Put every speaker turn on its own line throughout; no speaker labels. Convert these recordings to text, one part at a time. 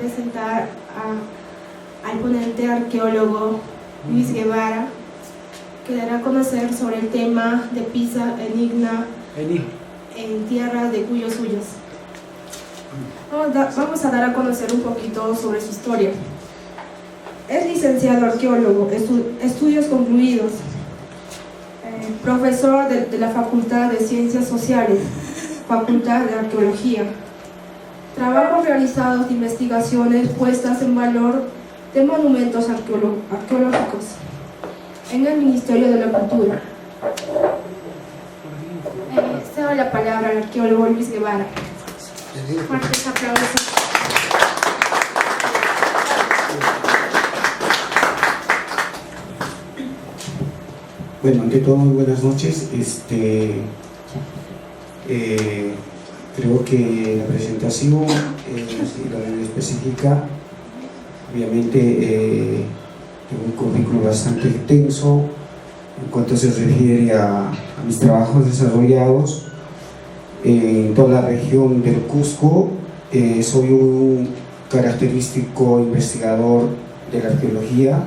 presentar al ponente arqueólogo Luis Guevara, que dará a conocer sobre el tema de Pisa, Enigma en tierra de cuyos suyos. Vamos a dar a conocer un poquito sobre su historia. Es licenciado arqueólogo, estudios concluidos, profesor de la Facultad de Ciencias Sociales, Facultad de Arqueología. Trabajos realizados de investigaciones puestas en valor de monumentos arqueológicos en el Ministerio de la Cultura. Cedo la palabra al arqueólogo Luis Guevara. Fuertes aplausos.
Bueno, ante todo, muy buenas noches. Creo que la presentación la específica, obviamente, tengo un currículo bastante extenso en cuanto se refiere a mis trabajos desarrollados en toda la región del Cusco. Soy un característico investigador de la arqueología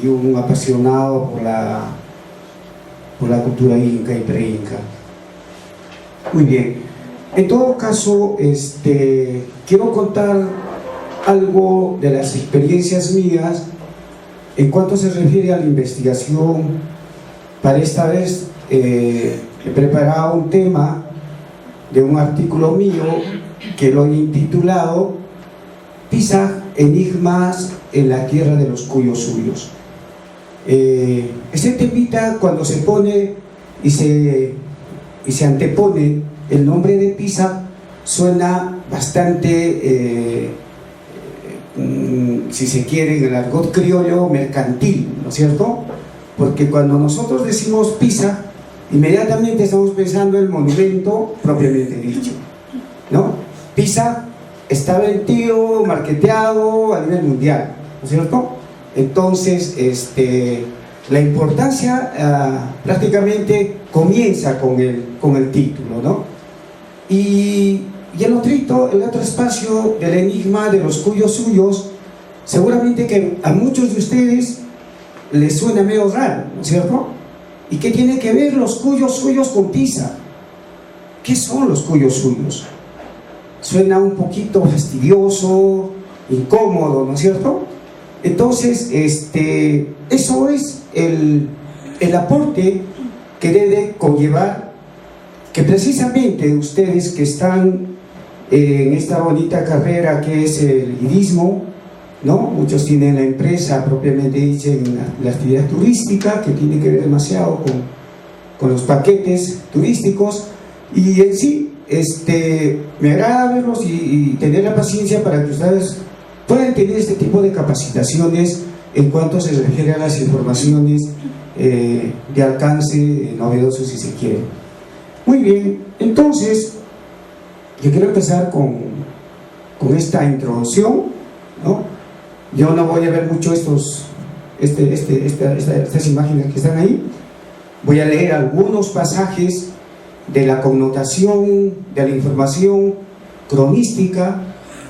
y un apasionado por la cultura inca y pre-inca. Muy bien, en todo caso, quiero contar algo de las experiencias mías en cuanto se refiere a la investigación. Para esta vez he preparado un tema de un artículo mío que lo he intitulado Pisa, enigmas en la tierra de los cuyos suyos. Este temita, cuando se pone y se antepone el nombre de Pisa, suena bastante, si se quiere, en el argot criollo, mercantil, ¿no es cierto? Porque cuando nosotros decimos Pisa, inmediatamente estamos pensando en el monumento propiamente dicho, ¿no? Pisa está vendido, marketeado a nivel mundial, ¿no es cierto? Entonces, la importancia prácticamente comienza con el título, ¿no? Y el otro espacio del enigma de los cuyos suyos, seguramente que a muchos de ustedes les suena medio raro, ¿no es cierto? ¿Y qué tiene que ver los cuyos suyos con Pisa? ¿Qué son los cuyos suyos? Suena un poquito fastidioso, incómodo, ¿no es cierto? Entonces, eso es el aporte que debe conllevar que precisamente ustedes que están en esta bonita carrera que es el guidismo, ¿no? Muchos tienen la empresa propiamente dicha en la actividad turística, que tiene que ver demasiado con los paquetes turísticos, y en sí me agrada verlos y tener la paciencia para que ustedes puedan tener este tipo de capacitaciones en cuanto se refiere a las informaciones de alcance novedoso, si se quiere. Muy bien, entonces yo quiero empezar con esta introducción, ¿no? Yo no voy a ver mucho estas imágenes que están ahí. Voy a leer algunos pasajes de la connotación de la información cronística,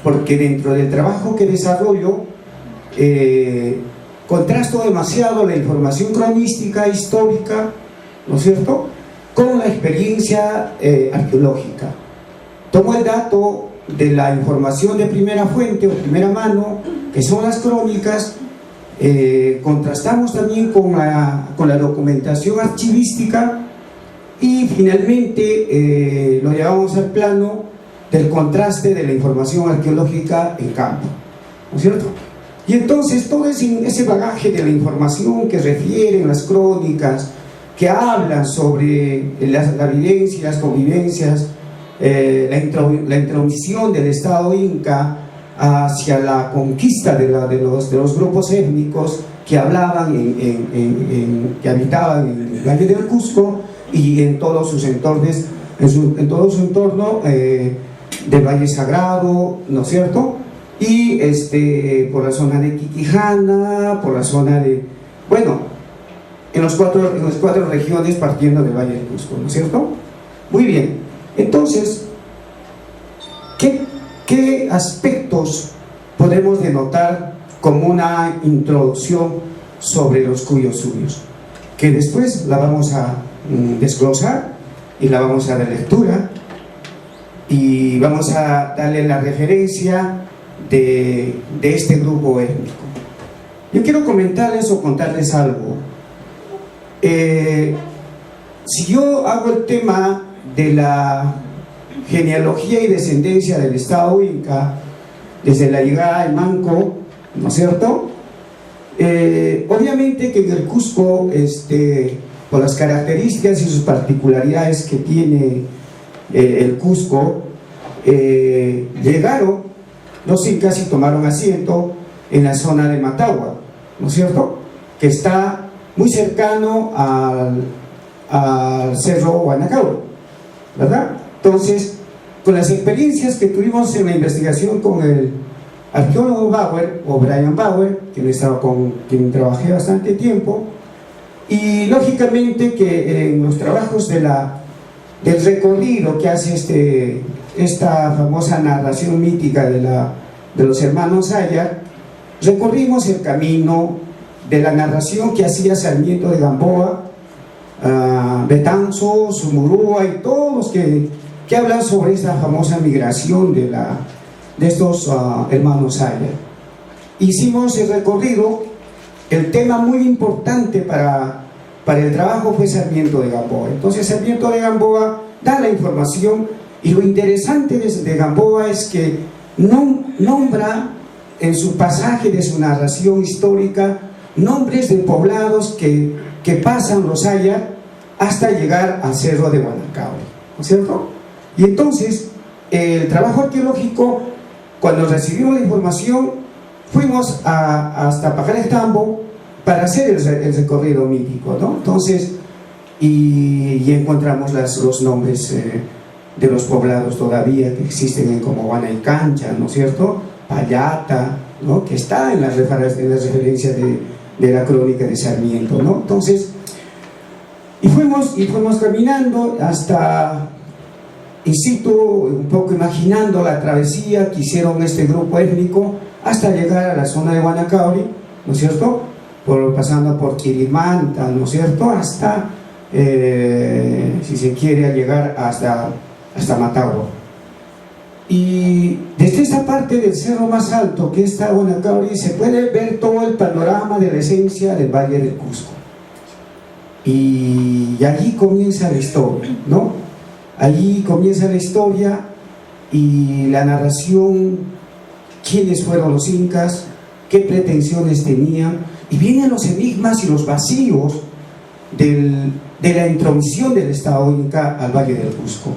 porque dentro del trabajo que desarrollo contrasto demasiado la información cronística histórica, ¿no es cierto?, con la experiencia arqueológica. Tomo el dato de la información de primera fuente o primera mano, que son las crónicas, contrastamos también con la documentación archivística, y finalmente lo llevamos al plano del contraste de la información arqueológica en campo, ¿no es cierto? Y entonces todo ese bagaje de la información que refieren las crónicas, que hablan sobre la vivencia, las convivencias, la intromisión del Estado inca hacia la conquista de los grupos étnicos que hablaban que habitaban en el Valle del Cusco y en todos sus entornos, en todo su entorno del Valle Sagrado, ¿no es cierto? Y por la zona de Quiquijana, por la zona de, bueno, en las cuatro regiones partiendo del Valle del Cusco, ¿no es cierto? Muy bien, entonces, ¿qué aspectos podemos denotar como una introducción sobre los cuyos suyos, que después la vamos a desglosar y la vamos a dar lectura y vamos a darle la referencia de este grupo étnico. Yo quiero comentarles o contarles algo. Si yo hago el tema de la genealogía y descendencia del Estado Inca, desde la llegada de Manco, ¿no es cierto? Obviamente que en el Cusco, por las características y sus particularidades que tiene el Cusco, llegaron los incas y tomaron asiento en la zona de Matagua, ¿no es cierto? Que está muy cercano al Cerro Guanacauri, ¿verdad? Entonces, con las experiencias que tuvimos en la investigación con el arqueólogo Bauer, o Brian Bauer, con quien trabajé bastante tiempo, y lógicamente que en los trabajos del recorrido que hace esta famosa narración mítica de los hermanos Ayar, recorrimos el camino de la narración que hacía Sarmiento de Gamboa, Betanzo, Sumurúa y todos los que hablan sobre esta famosa migración de estos hermanos Ayar. Hicimos el recorrido. El tema muy importante para el trabajo fue Sarmiento de Gamboa. Entonces Sarmiento de Gamboa da la información, y lo interesante de Gamboa es que nombra en su pasaje de su narración histórica nombres de poblados que pasan los Ayar hasta llegar al Cerro de Guanacauri, ¿no es cierto? Y entonces el trabajo arqueológico, cuando recibimos la información, fuimos hasta Pajarestambo para hacer el recorrido mítico, ¿no? Entonces, y encontramos los nombres de los poblados todavía que existen como Guanaycancha, ¿no es cierto? Payata, ¿no? Que está en las referencias de la crónica de Sarmiento, ¿no? Entonces, y fuimos caminando hasta in situ, un poco imaginando la travesía que hicieron este grupo étnico hasta llegar a la zona de Guanacauri, ¿no es cierto? Pasando por Quirimanta, ¿no es cierto? Hasta, si se quiere, llegar hasta Matagua. Y desde esta parte del cerro más alto, que está Guanacauri, se puede ver todo el panorama de la esencia del Valle del Cusco. Y allí comienza la historia, ¿no? Allí comienza la historia y la narración, quiénes fueron los incas, qué pretensiones tenían, y vienen los enigmas y los vacíos de la intromisión del Estado Inca al Valle del Cusco.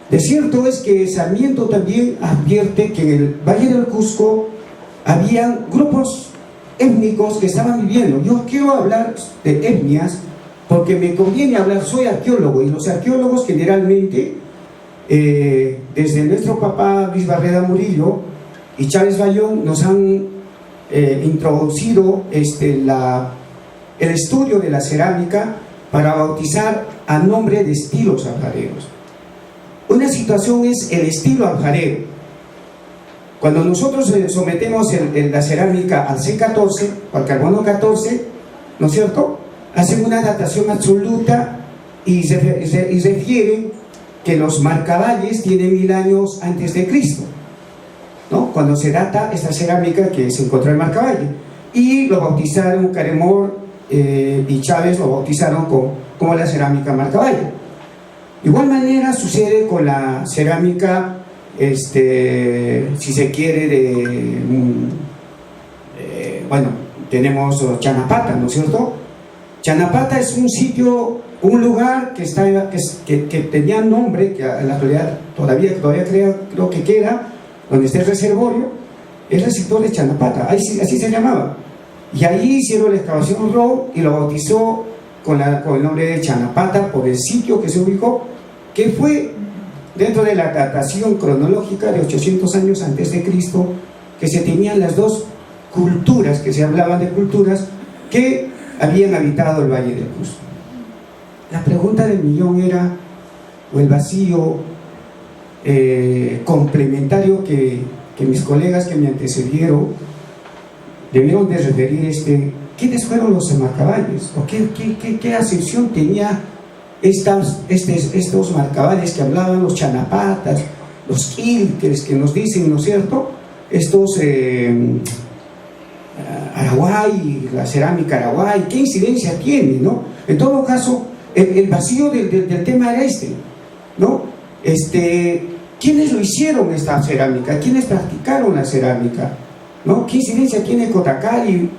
De cierto es que Sarmiento también advierte que en el Valle del Cusco habían grupos étnicos que estaban viviendo. Yo quiero hablar de etnias porque me conviene hablar, soy arqueólogo, y los arqueólogos generalmente, desde nuestro papá Luis Barreda Murillo y Chávez Bayón, nos han introducido el estudio de la cerámica para bautizar a nombre de estilos alfareros. Una situación es el estilo alfarero. Cuando nosotros sometemos la cerámica al C14, al carbono 14, ¿no es cierto?, hacen una datación absoluta y refieren que los marcavalles tienen 1000 años antes de Cristo, ¿no? Cuando se data esta cerámica que se encontró en Marcavalle, y lo bautizaron Caremor y Chávez lo bautizaron como la cerámica Marcavalle. De igual manera sucede con la cerámica, si se quiere, bueno, tenemos Chanapata, ¿no es cierto? Chanapata es un sitio, un lugar que tenía nombre, que en la actualidad todavía creo que queda, donde está el reservorio, el receptor de Chanapata, así se llamaba. Y ahí hicieron la excavación Rowe y lo bautizó con el nombre de Chanapata por el sitio que se ubicó, que fue dentro de la datación cronológica de 800 años antes de Cristo, que se tenían las dos culturas, que se hablaban de culturas que habían habitado el Valle del Cusco. La pregunta del millón era, o el vacío complementario que que mis colegas que me antecedieron debieron de referir ¿quiénes fueron los marcavalles? ¿O qué acepción tenía estos marcavalles que hablaban, los chanapatas, los quilques que nos dicen, ¿no es cierto? Estos Araguay, la cerámica Araguay, ¿qué incidencia tiene, no? En todo caso, el vacío del tema era ¿no? ¿Quiénes lo hicieron esta cerámica? ¿Quiénes practicaron la cerámica? ¿No? ¿Qué incidencia tiene Cotacali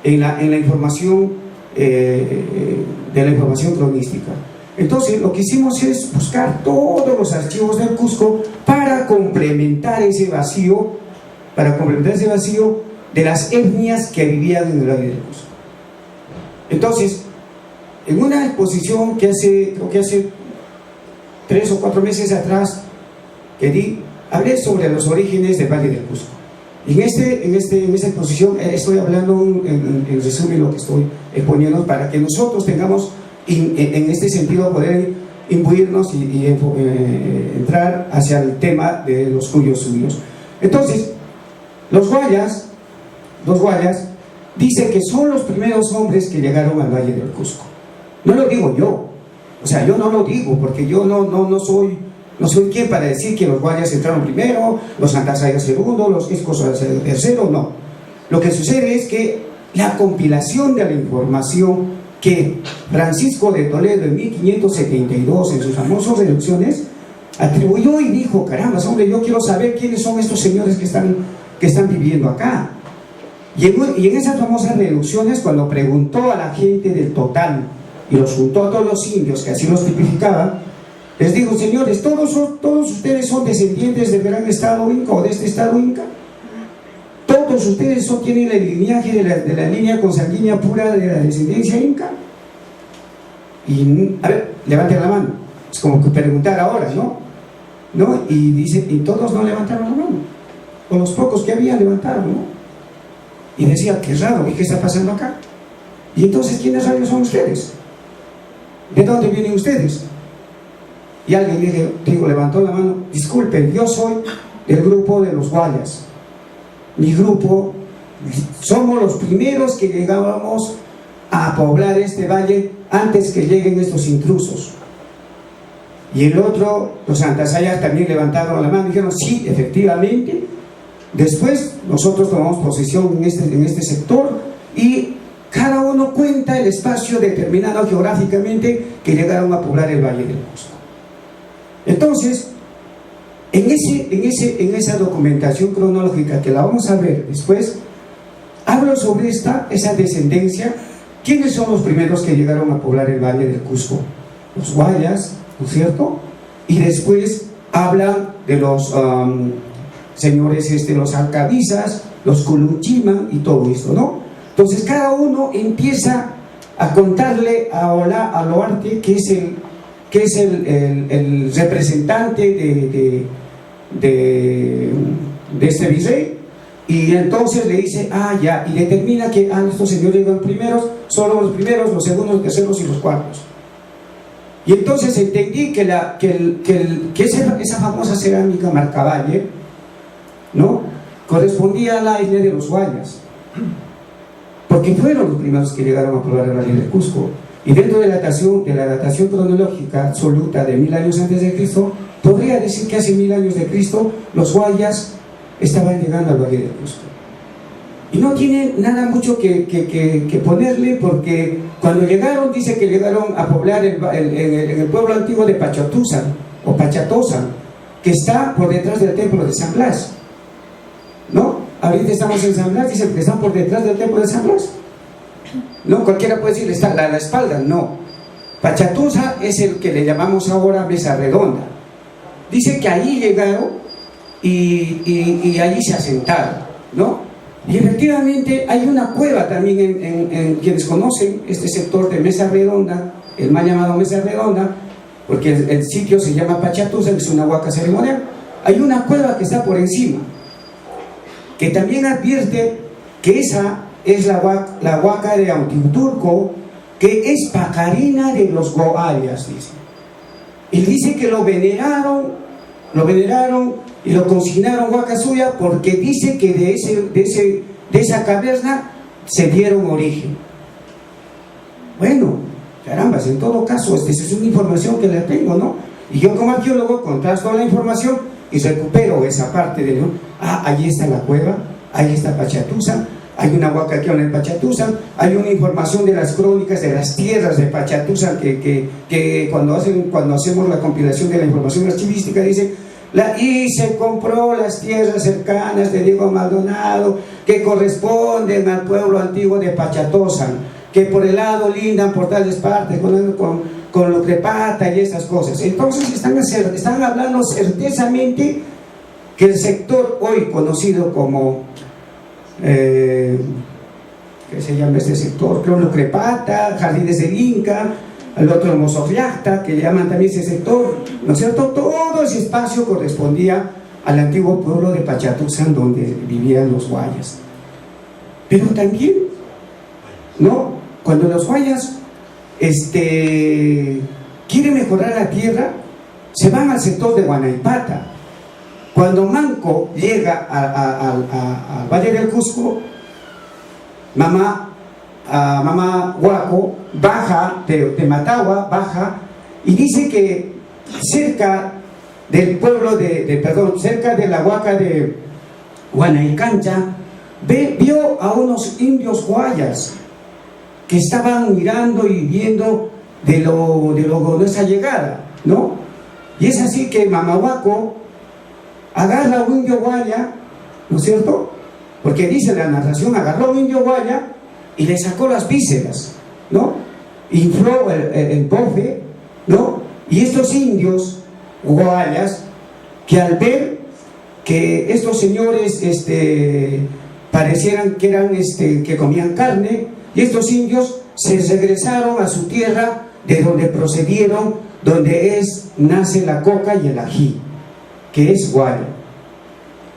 en la información de la información cronística? Entonces lo que hicimos es buscar todos los archivos del Cusco para complementar ese vacío de las etnias que vivían en el Valle del Cusco. Entonces, en una exposición que creo que hace 3 o 4 meses atrás que di, hablé sobre los orígenes del Valle del Cusco. Y en esta exposición estoy hablando en resumen lo que estoy exponiendo para que nosotros tengamos en este sentido poder imbuirnos y entrar hacia el tema de los cuyos suyos. Entonces, los guayas dicen que son los primeros hombres que llegaron al Valle del Cusco. No lo digo yo, o sea, yo no lo digo porque yo no soy quien para decir que los guayas entraron primero, los santasayas segundo, los quiscos tercero, no. Lo que sucede es que la compilación de la información que Francisco de Toledo en 1572 en sus famosas reducciones atribuyó y dijo, caramba, hombre, yo quiero saber quiénes son estos señores que están viviendo acá. Y en esas famosas reducciones, cuando preguntó a la gente del total y los juntó a todos los indios que así los tipificaban, les dijo, señores, ¿todos ustedes son descendientes del gran estado inca o de este estado inca? ¿Todos ustedes tienen el linaje de la línea consanguínea pura de la descendencia inca? Y, a ver, levanten la mano. Es como que preguntar ahora, ¿no? Y dice, y todos no levantaron la mano. O los pocos que había levantaron, ¿no? Y decía, qué raro, ¿y qué está pasando acá? Y entonces, ¿quiénes rayos son ustedes? ¿De dónde vienen ustedes? Y alguien levantó la mano, disculpen, yo soy del grupo de los guayas. Mi grupo, somos los primeros que llegábamos a poblar este valle antes que lleguen estos intrusos. Y el otro, los santasayas también levantaron la mano y dijeron, sí, efectivamente. Después nosotros tomamos posesión en este sector y cada uno cuenta el espacio determinado geográficamente que llegaron a poblar el Valle del Cusco. Entonces, en esa documentación cronológica que la vamos a ver después, hablo sobre esa descendencia. ¿Quiénes son los primeros que llegaron a poblar el Valle del Cusco? Los guayas, ¿no es cierto? Y después hablan de los señores, los alcabizas, los culunchiman y todo esto, ¿no? Entonces cada uno empieza a contarle a Oloarte, que es el representante de este virrey, y entonces le dice, ya, y determina que estos señores llegan primeros, solo los primeros, los segundos, los terceros y los cuartos. Y entonces entendí que esa famosa cerámica Marcavalle, ¿no?, correspondía a la etnia de los guayas, porque fueron los primeros que llegaron a poblar el Valle del Cusco. Y dentro de la datación cronológica absoluta de 1000 años antes de Cristo, podría decir que hace 1000 años de Cristo los guayas estaban llegando al Valle del Cusco. Y no tiene nada mucho que ponerle, porque cuando llegaron, dice que llegaron a poblar el pueblo antiguo de Pachatuzan o Pachatozan, que está por detrás del templo de San Blas, ¿no? Ahorita estamos en San Blas, dicen que están por detrás del templo de San Blas. No, cualquiera puede decir, está a la espalda, no. Pachatusa es el que le llamamos ahora Mesa Redonda. Dice que allí llegaron y allí se asentaron, ¿no? Y efectivamente hay una cueva también en quienes conocen este sector de Mesa Redonda, el mal llamado Mesa Redonda, porque el sitio se llama Pachatusa, que es una huaca ceremonial. Hay una cueva que está por encima, que también advierte que esa es la huaca de Autiuturco, que es pacarina de los goayas, dice. Y dice que lo veneraron lo veneraron y lo consignaron Huaca Suya porque dice que de esa caverna se dieron origen. Bueno, carambas, en todo caso, esta es una información que le tengo, ¿no? Y yo como arqueólogo contrasto la información y recupero esa parte de, ¿no? Ah, ahí está la cueva, ahí está Pachatusa, hay una huacaquiona en Pachatusa, hay una información de las crónicas de las tierras de Pachatusa que cuando hacemos la compilación de la información archivística dice, y se compró las tierras cercanas de Diego Maldonado que corresponden al pueblo antiguo de Pachatosan, que por el lado lindan por tales partes con lo crepata y estas cosas. Entonces están hablando certezamente que el sector hoy conocido como ¿qué se llama este sector? Crepata, Jardines del Inca, el otro Mozogliacta, que llaman también ese sector, ¿no es cierto? Todo ese espacio correspondía al antiguo pueblo de Pachatusan donde vivían los guayas. Pero también, ¿no? Cuando los guayas quieren mejorar la tierra, se van al sector de Huanaipata. Cuando Manco llega al Valle del Cusco, mamá Huaco baja de Matagua, baja y dice que cerca del pueblo cerca de la Huaca de Huanaycancha, vio a unos indios guayas que estaban mirando y viendo de esa llegada, ¿no? Y es así que Mamahuaco agarra a un indio guaya, ¿no es cierto? Porque dice la narración, agarró a un indio guaya y le sacó las vísceras, ¿no? Infló el bofe, ¿no? Y estos indios guayas, que al ver que estos señores parecieran que eran que comían carne, y estos indios se regresaron a su tierra de donde procedieron, donde nace la coca y el ají, que es guaya,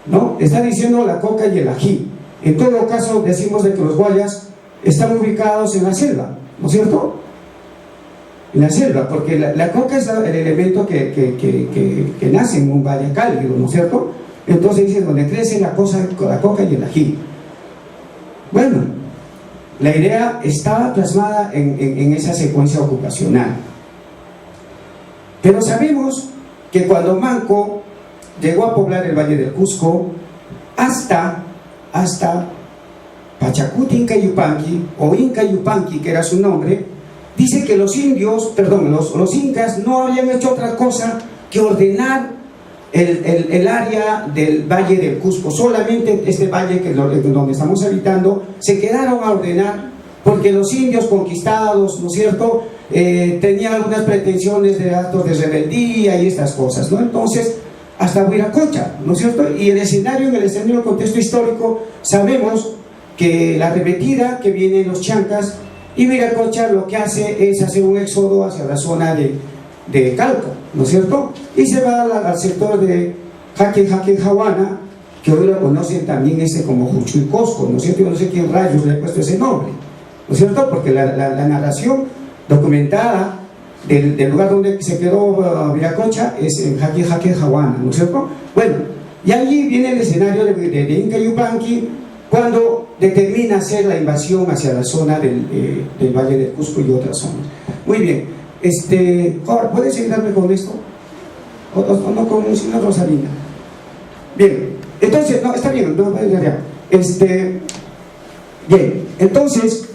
¿no? Está diciendo la coca y el ají. En todo caso decimos de que los guayas están ubicados en la selva, ¿no es cierto? En la selva, porque la coca es el elemento que nace en un valle cálido, ¿no es cierto? Entonces dice donde crece la coca y el ají. Bueno, la idea estaba plasmada en esa secuencia ocupacional. Pero sabemos que cuando Manco llegó a poblar el Valle del Cusco, hasta Pachacuti Inca Yupanqui, o Inca Yupanqui, que era su nombre, dice que los incas no habían hecho otra cosa que ordenar el área del Valle del Cusco. Solamente este valle donde estamos habitando se quedaron a ordenar porque los indios conquistados, ¿no es cierto?, tenían algunas pretensiones de actos de rebeldía y estas cosas, ¿no? Entonces hasta Huiracocha, ¿no es cierto? Y en el escenario contexto histórico sabemos que la arremetida que viene en los Chancas y Huiracocha lo que hace es hacer un éxodo hacia la zona de Calca, ¿no es cierto? Y se va al sector de Jaquejahuana, que hoy lo conocen también como Juchuicosco, ¿no es cierto? Yo no sé quién rayos le ha puesto ese nombre, ¿no es cierto? Porque la narración documentada del lugar donde se quedó Viracocha es en Jaquejahuana, ¿no es cierto? Bueno, y allí viene el escenario de Inca Yupanqui cuando determina hacer la invasión hacia la zona del Valle del Cusco y otras zonas. Muy bien, Jorge, ¿puedes ayudarme con esto? O no con el señor Rosalina. Bien, entonces, no, está bien, no, ya. Bien, entonces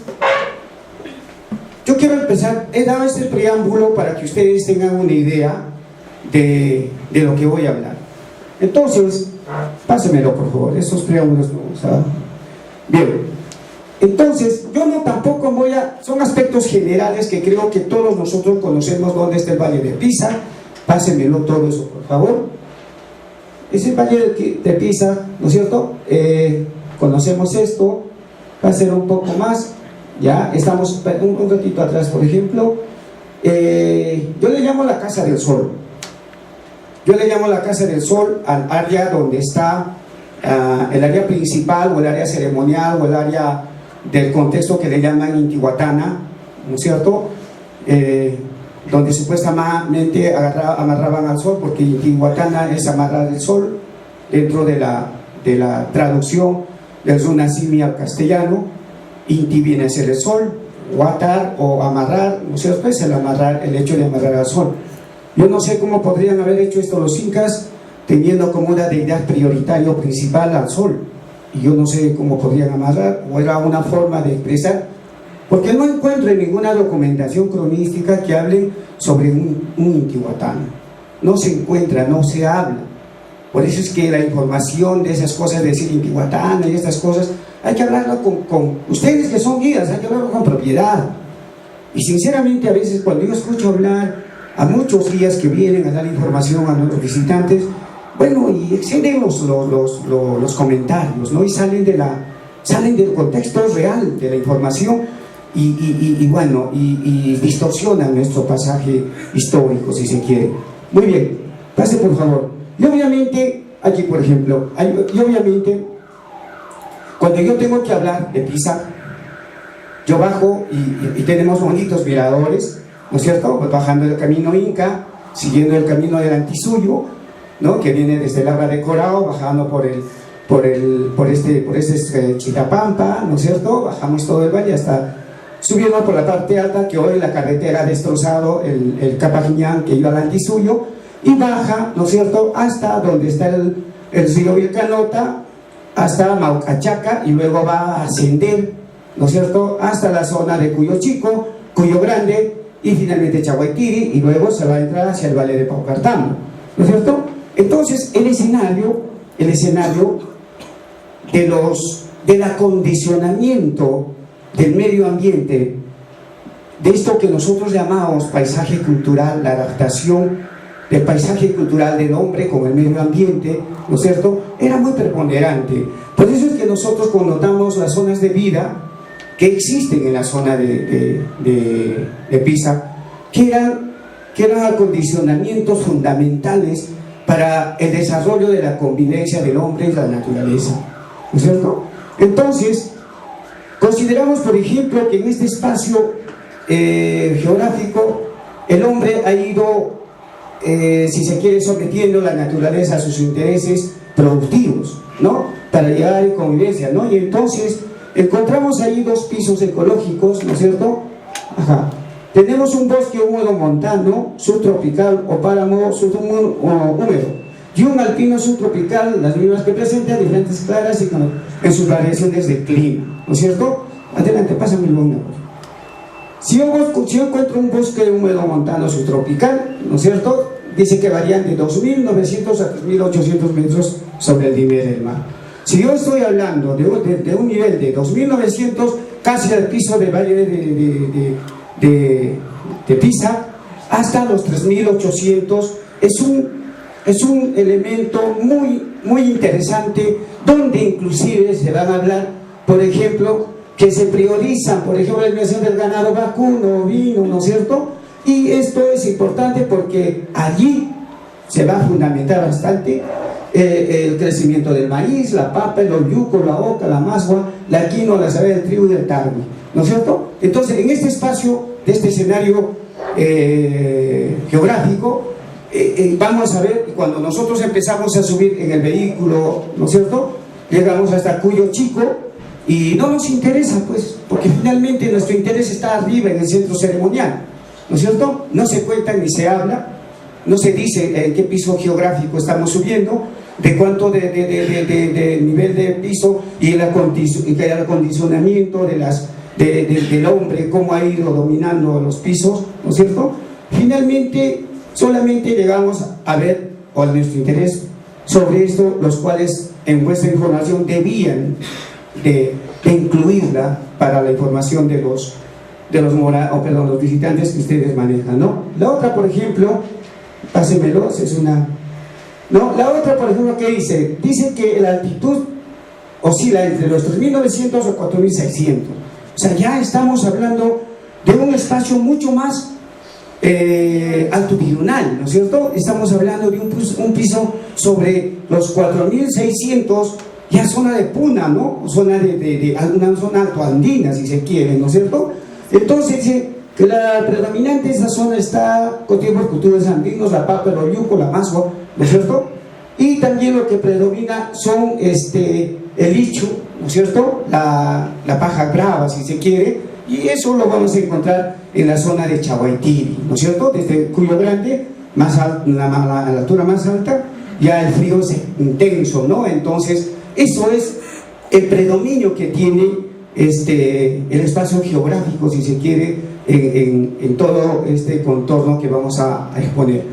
yo quiero empezar, he dado este preámbulo para que ustedes tengan una idea de lo que voy a hablar. Entonces, pásemelo por favor, estos preámbulos no, o sea, bien, entonces yo tampoco son aspectos generales que creo que todos nosotros conocemos dónde está el Valle de Pisa. Pásenmelo todo eso por favor. Es el Valle de Pisa, ¿no es cierto? Conocemos esto, va a ser un poco más. Ya estamos un ratito atrás, por ejemplo, yo le llamo la Casa del Sol. Yo le llamo la Casa del Sol al área donde está el área principal o el área ceremonial o el área del contexto que le llaman Intihuatana, ¿no es cierto? donde supuestamente amarraban al sol, porque Intihuatana es amarrar el sol dentro de la traducción del Runasimi al castellano. Inti viene a ser el sol, o atar o amarrar, ¿no es cierto? Es el hecho de amarrar al sol. Yo no sé cómo podrían haber hecho esto los incas, teniendo como una deidad prioritaria o principal al sol, y yo no sé cómo podrían amarrar, o era una forma de expresar, porque no encuentro en ninguna documentación cronística que hable sobre un Intihuatana. No se encuentra, no se habla. Por eso es que la información de esas cosas, de decir Intihuatana y estas cosas, hay que hablarlo con ustedes que son guías, hay que hablarlo con propiedad. Y sinceramente a veces cuando yo escucho hablar a muchos guías que vienen a dar información a nuestros visitantes, bueno, y exceden los comentarios, ¿no? Y salen del contexto real de la información y distorsionan nuestro pasaje histórico, si se quiere. Muy bien, pase por favor. Y obviamente, aquí por ejemplo, cuando yo tengo que hablar de Pisa, yo bajo y tenemos bonitos miradores, ¿no es cierto? Pues bajando el camino Inca, siguiendo el camino del Antisuyo, ¿no? Que viene desde el Abra de Corao, bajando por este Chitapampa, ¿no es cierto? Bajamos todo el valle hasta subiendo por la parte alta, que hoy la carretera ha destrozado el Capajiñán que iba al Antisuyo, y baja, ¿no es cierto?, hasta donde está el río Vilcanota, hasta Maucachaca, y luego va a ascender, ¿no es cierto?, hasta la zona de Cuyo Chico, Cuyo Grande, y finalmente Chaguaytiri, y luego se va a entrar hacia el valle de Paucartambo, ¿no es cierto? Entonces, el escenario del acondicionamiento del medio ambiente, de esto que nosotros llamamos paisaje cultural, la adaptación del paisaje cultural del hombre con el medio ambiente, ¿no es cierto?, era muy preponderante. Por eso es que nosotros connotamos las zonas de vida que existen en la zona de Pisa, que eran acondicionamientos fundamentales para el desarrollo de la convivencia del hombre y la naturaleza, ¿no es cierto? Entonces, consideramos, por ejemplo, que en este espacio geográfico el hombre ha ido, si se quiere, sometiendo la naturaleza a sus intereses productivos, ¿no?, para llegar a la convivencia, ¿no? Y entonces encontramos ahí dos pisos ecológicos, ¿no es cierto? Ajá. Tenemos un bosque húmedo montano, subtropical o páramo húmedo, y un alpino subtropical, las mismas que presentan diferentes claras y en sus variaciones de clima, ¿no es cierto? Adelante, pásame el luna. Si yo encuentro un bosque húmedo montano subtropical, ¿no es cierto?, dice que varían de 2.900 a 3.800 metros sobre el nivel del mar. Si yo estoy hablando de un nivel de 2.900 casi al piso del valle de Pisa, hasta los 3.800, es un elemento muy interesante, donde inclusive se van a hablar, por ejemplo, que se priorizan, por ejemplo, la eliminación del ganado vacuno, ovino, ¿no es cierto? Y esto es importante porque allí se va a fundamentar bastante el crecimiento del maíz, la papa, el oyuco, la oca, la masua, la quinoa, la savia del trigo y el tarwi, ¿no es cierto? Entonces, en este espacio, de este escenario geográfico, vamos a ver, cuando nosotros empezamos a subir en el vehículo, ¿no es cierto?, llegamos hasta Cuyo Chico, y no nos interesa, pues, porque finalmente nuestro interés está arriba en el centro ceremonial, ¿no es cierto? No se cuenta ni se habla, no se dice en qué piso geográfico estamos subiendo, de cuánto de nivel de piso y el acondicionamiento del hombre, cómo ha ido dominando los pisos, ¿no es cierto? Finalmente, solamente llegamos a ver, o a nuestro interés sobre esto, los cuales en vuestra información debían de incluirla para la información de los visitantes que ustedes manejan, ¿no? La otra, por ejemplo, pásemelos, es una... ¿no? La otra, por ejemplo, ¿qué dice? Dice que la altitud oscila entre los 3.900 o 4.600. O sea, ya estamos hablando de un espacio mucho más altitudinal, ¿no es cierto? Estamos hablando de un piso sobre los 4.600, ya zona de puna, ¿no? Zona de alguna zona altoandina, si se quiere, ¿no es cierto? Entonces, que la predominante de esa zona está con tiempos cultivos andinos, la papa, el oyuco, la masua, ¿no es cierto? Y también lo que predomina son el lichu, ¿no es cierto? La paja brava, si se quiere, y eso lo vamos a encontrar en la zona de Chaguaytiri, ¿no es cierto? Desde Cuyo Grande, a la altura más alta, ya el frío es intenso, ¿no? Entonces, eso es el predominio que tiene el espacio geográfico, si se quiere, en todo este contorno que vamos a exponer.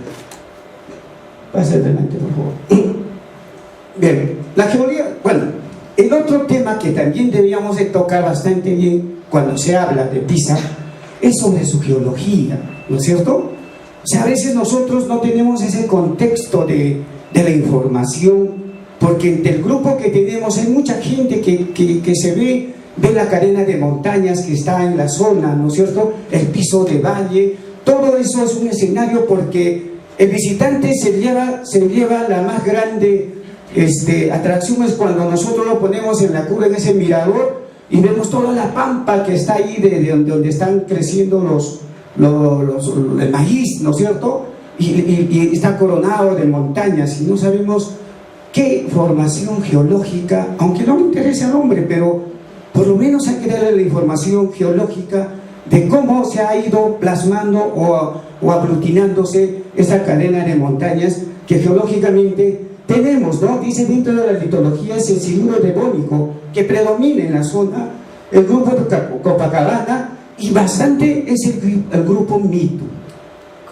Pasa adelante, por favor. Bien, la geología, bueno, el otro tema que también debíamos de tocar bastante bien cuando se habla de Pisa es sobre su geología, ¿no es cierto? O sea, a veces nosotros no tenemos ese contexto de la información, porque entre el grupo que tenemos hay mucha gente que se ve la cadena de montañas que está en la zona, ¿no es cierto? El piso de valle, todo eso es un escenario porque el visitante se lleva la más grande atracción es cuando nosotros lo ponemos en la curva, en ese mirador, y vemos toda la pampa que está ahí de donde están creciendo el maíz, ¿no es cierto? Y está coronado de montañas y no sabemos qué formación geológica, aunque no le interese al hombre, pero por lo menos hay que darle la información geológica de cómo se ha ido plasmando o aglutinándose esa cadena de montañas que geológicamente tenemos, ¿no? Dice dentro de la litología es el siluro devónico que predomina en la zona, el grupo de Copacabana, y bastante es el grupo Mitu.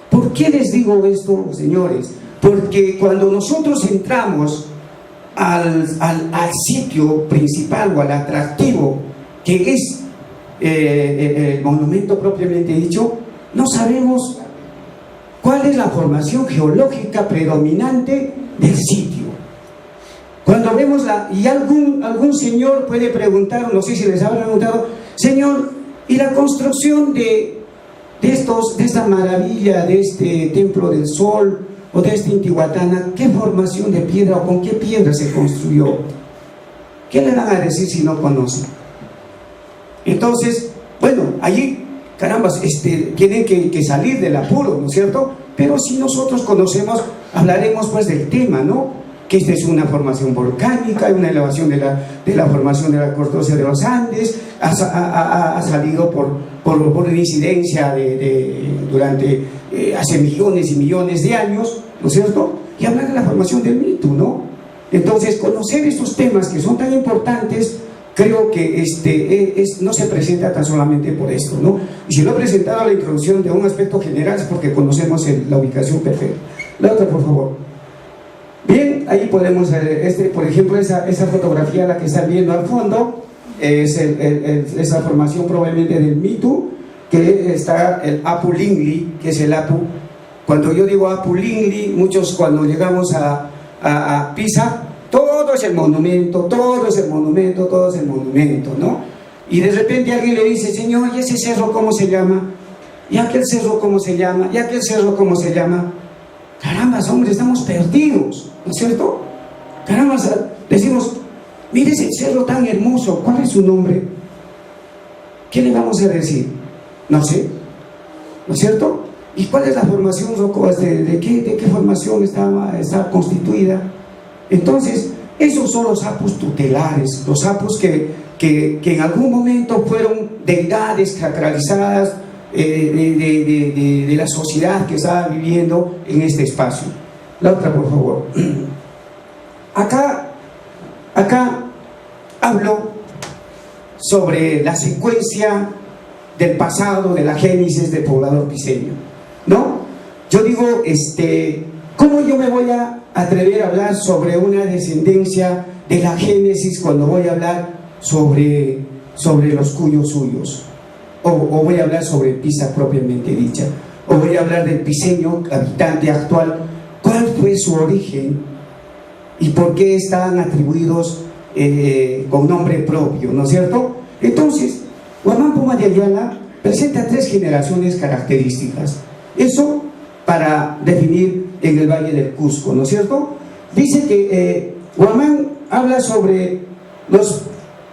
¿Por qué les digo esto, señores? Porque cuando nosotros entramos al sitio principal o al atractivo que es el monumento propiamente dicho, no sabemos cuál es la formación geológica predominante del sitio. Cuando vemos y algún señor puede preguntar, no sé si les habrá preguntado, señor, ¿y la construcción de esta maravilla, de este templo del sol o de este Intihuatana, qué formación de piedra o con qué piedra se construyó? ¿Qué le van a decir si no conocen? Entonces, bueno, allí, caramba, tienen que salir del apuro, ¿no es cierto? Pero si nosotros conocemos, hablaremos pues del tema, ¿no? Que esta es una formación volcánica, una elevación de la formación de la corteza de los Andes, ha salido por una incidencia durante hace millones y millones de años, ¿no es cierto? Y hablar de la formación del Mitu, ¿no? Entonces, conocer estos temas que son tan importantes, creo que no se presenta tan solamente por esto, ¿no? Y si lo he presentado a la introducción de un aspecto general es porque conocemos la ubicación perfecta. La otra, por favor. Bien, ahí podemos ver, por ejemplo, esa fotografía, la que están viendo al fondo, es esa formación probablemente del Mitu, que está el Apu Lingli, que es el Apu. Cuando yo digo Apu Lingli, muchos cuando llegamos a Pisa, todo es el monumento, todo es el monumento, todo es el monumento, ¿no? Y de repente alguien le dice, señor, ¿y ese cerro cómo se llama? ¿Y aquel cerro cómo se llama? ¿Y aquel cerro cómo se llama? Caramba, hombre, estamos perdidos, ¿no es cierto? Caramba, decimos, mire ese cerro tan hermoso, ¿cuál es su nombre? ¿Qué le vamos a decir? No sé, ¿no es cierto? ¿Y cuál es la formación rocosa? ¿De qué formación está constituida? Entonces, esos son los apus tutelares, los apus que en algún momento fueron deidades sacralizadas de la sociedad que estaba viviendo en este espacio. La otra, por favor. Acá hablo sobre la secuencia del pasado, de la génesis del poblador piseño, ¿no? Yo digo, ¿cómo yo me voy a atrever a hablar sobre una descendencia de la génesis cuando voy a hablar sobre los cuyos suyos? O voy a hablar sobre Pisa propiamente dicha, o voy a hablar del piseño habitante actual. ¿Cuál fue su origen y por qué están atribuidos con nombre propio, ¿no es cierto? Entonces, Guamán Puma de Ayala presenta 3 generaciones características. Eso para definir en el Valle del Cusco, ¿no es cierto? Dice que Guamán habla sobre los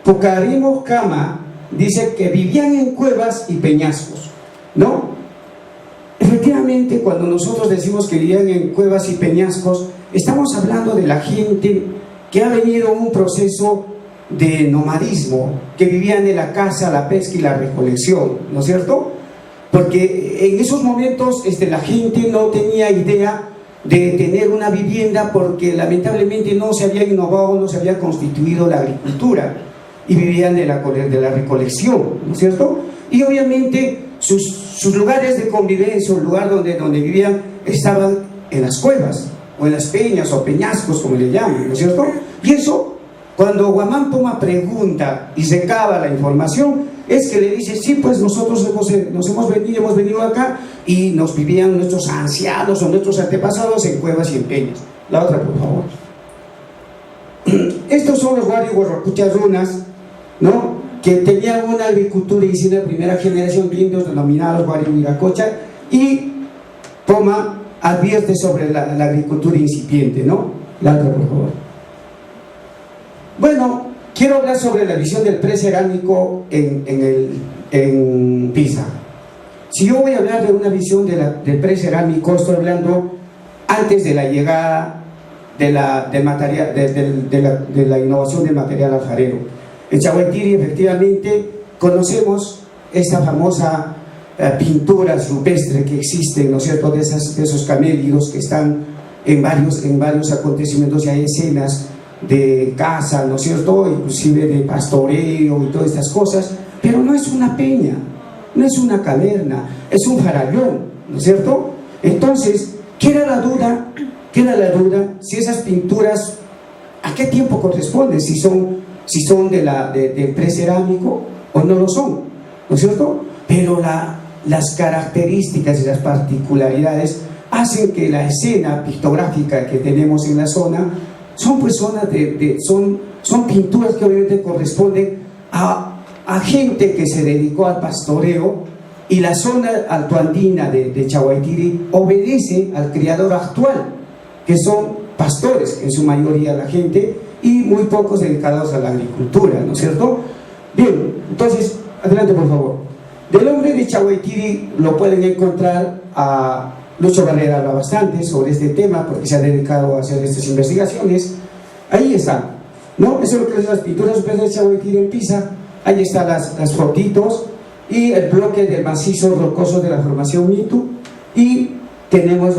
Pucarimos Cama, dice que vivían en cuevas y peñascos. ¿no? Efectivamente, cuando nosotros decimos que vivían en cuevas y peñascos, estamos hablando de la gente que ha venido un proceso de nomadismo, que vivían de la caza, la pesca y la recolección, ¿no es cierto? Porque en esos momentos la gente no tenía idea de tener una vivienda, porque lamentablemente no se había innovado, no se había constituido la agricultura, y vivían de la recolección, ¿no es cierto? Y obviamente sus lugares de convivencia, el lugar donde vivían, estaban en las cuevas, o en las peñas, o peñascos, como le llaman, ¿no es cierto? Y eso, cuando Guamán Poma pregunta y recaba la información, es que le dice, sí, pues nosotros hemos venido acá, y nos vivían nuestros ancianos o nuestros antepasados en cuevas y en peñas. La otra, por favor. Estos son los Guarihuarracuchas runas, ¿no?, que tenían una agricultura y de primera generación de indios denominados Guarihuiracocha, y Poma advierte sobre la agricultura incipiente, ¿no? La otra, por favor. Bueno, quiero hablar sobre la visión del precerámico en Pisa. Si yo voy a hablar de una visión del precerámico, estoy hablando antes de la llegada de la innovación del material alfarero. En Chahuaytiri, efectivamente, conocemos esta famosa pintura rupestre que existe, ¿no es cierto?, de esos camélidos que están en varios acontecimientos, y hay escenas de caza, ¿no es cierto?, inclusive de pastoreo y todas estas cosas, pero no es una peña, no es una caverna, es un farallón, ¿no es cierto? Entonces, queda la duda si esas pinturas, ¿a qué tiempo corresponden? Si son del precerámico o no lo son, ¿no es cierto? Pero las características y las particularidades hacen que la escena pictográfica que tenemos en la zona son pinturas que obviamente corresponden a gente que se dedicó al pastoreo, y la zona altoandina de Chahuaytiri obedece al criador actual, que son pastores, en su mayoría la gente, y muy pocos dedicados a la agricultura, ¿no es cierto? Bien, entonces, adelante por favor. Del hombre de Chahuaytiri lo pueden encontrar a Lucho Barrera, habla bastante sobre este tema porque se ha dedicado a hacer estas investigaciones. Ahí está, ¿no? Eso es lo que es las pinturas de Chahuaytiri en Pisa. Ahí están las fotitos y el bloque del macizo rocoso de la formación Mitu, y tenemos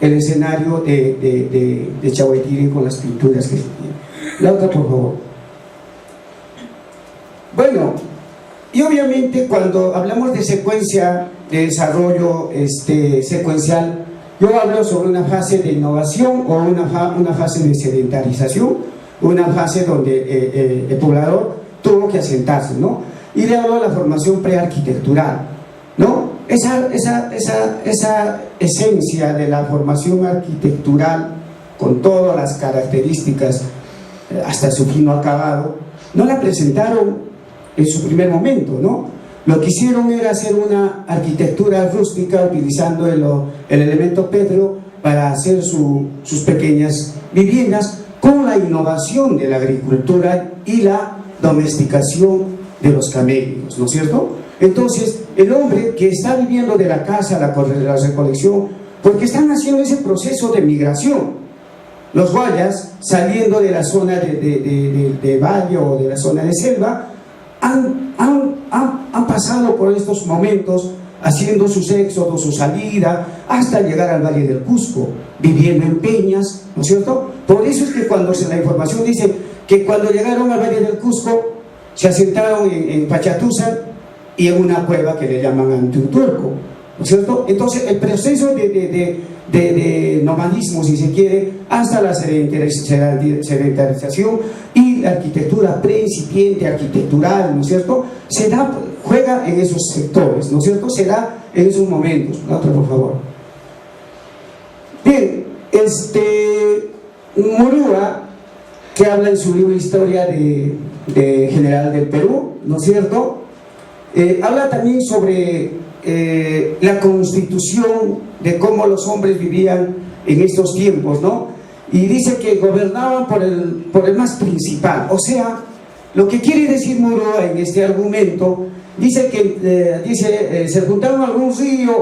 el escenario de Chahuaytiri con las pinturas que se tienen. La otra, por favor. Bueno, y obviamente cuando hablamos de secuencia, de desarrollo secuencial, yo hablo sobre una fase de innovación o una fase de sedentarización, una fase donde el poblador tuvo que asentarse, ¿no? Y le hablo de la formación prearquitectural, ¿no? Esa esencia de la formación arquitectural, con todas las características hasta su fino acabado, no la presentaron en su primer momento, ¿no? Lo que hicieron era hacer una arquitectura rústica utilizando el elemento pétreo para hacer sus pequeñas viviendas, con la innovación de la agricultura y la domesticación de los camélidos, ¿no es cierto? Entonces, el hombre que está viviendo de la caza, la recolección, porque están haciendo ese proceso de migración. Los guayas, saliendo de la zona de valle o de la zona de selva, han pasado por estos momentos haciendo sus éxodos, su salida, hasta llegar al Valle del Cusco, viviendo en peñas, ¿no es cierto? Por eso es que cuando la información dice que cuando llegaron al Valle del Cusco, se asentaron en Pachatuzan y en una cueva que le llaman Antuturco, ¿no es cierto? Entonces, el proceso de nomadismo, si se quiere, hasta la sedentarización y la arquitectura preincipiente, arquitectural, ¿no es cierto?, juega en esos sectores, ¿no es cierto?, se da en esos momentos. La otra, por favor. Bien, Murúa, que habla en su libro Historia de General del Perú, ¿no es cierto?, habla también sobre la constitución, de cómo los hombres vivían en estos tiempos, ¿no? Y dice que gobernaban por el más principal, o sea, Lo que quiere decir Murúa en este argumento, dice que se juntaron algún río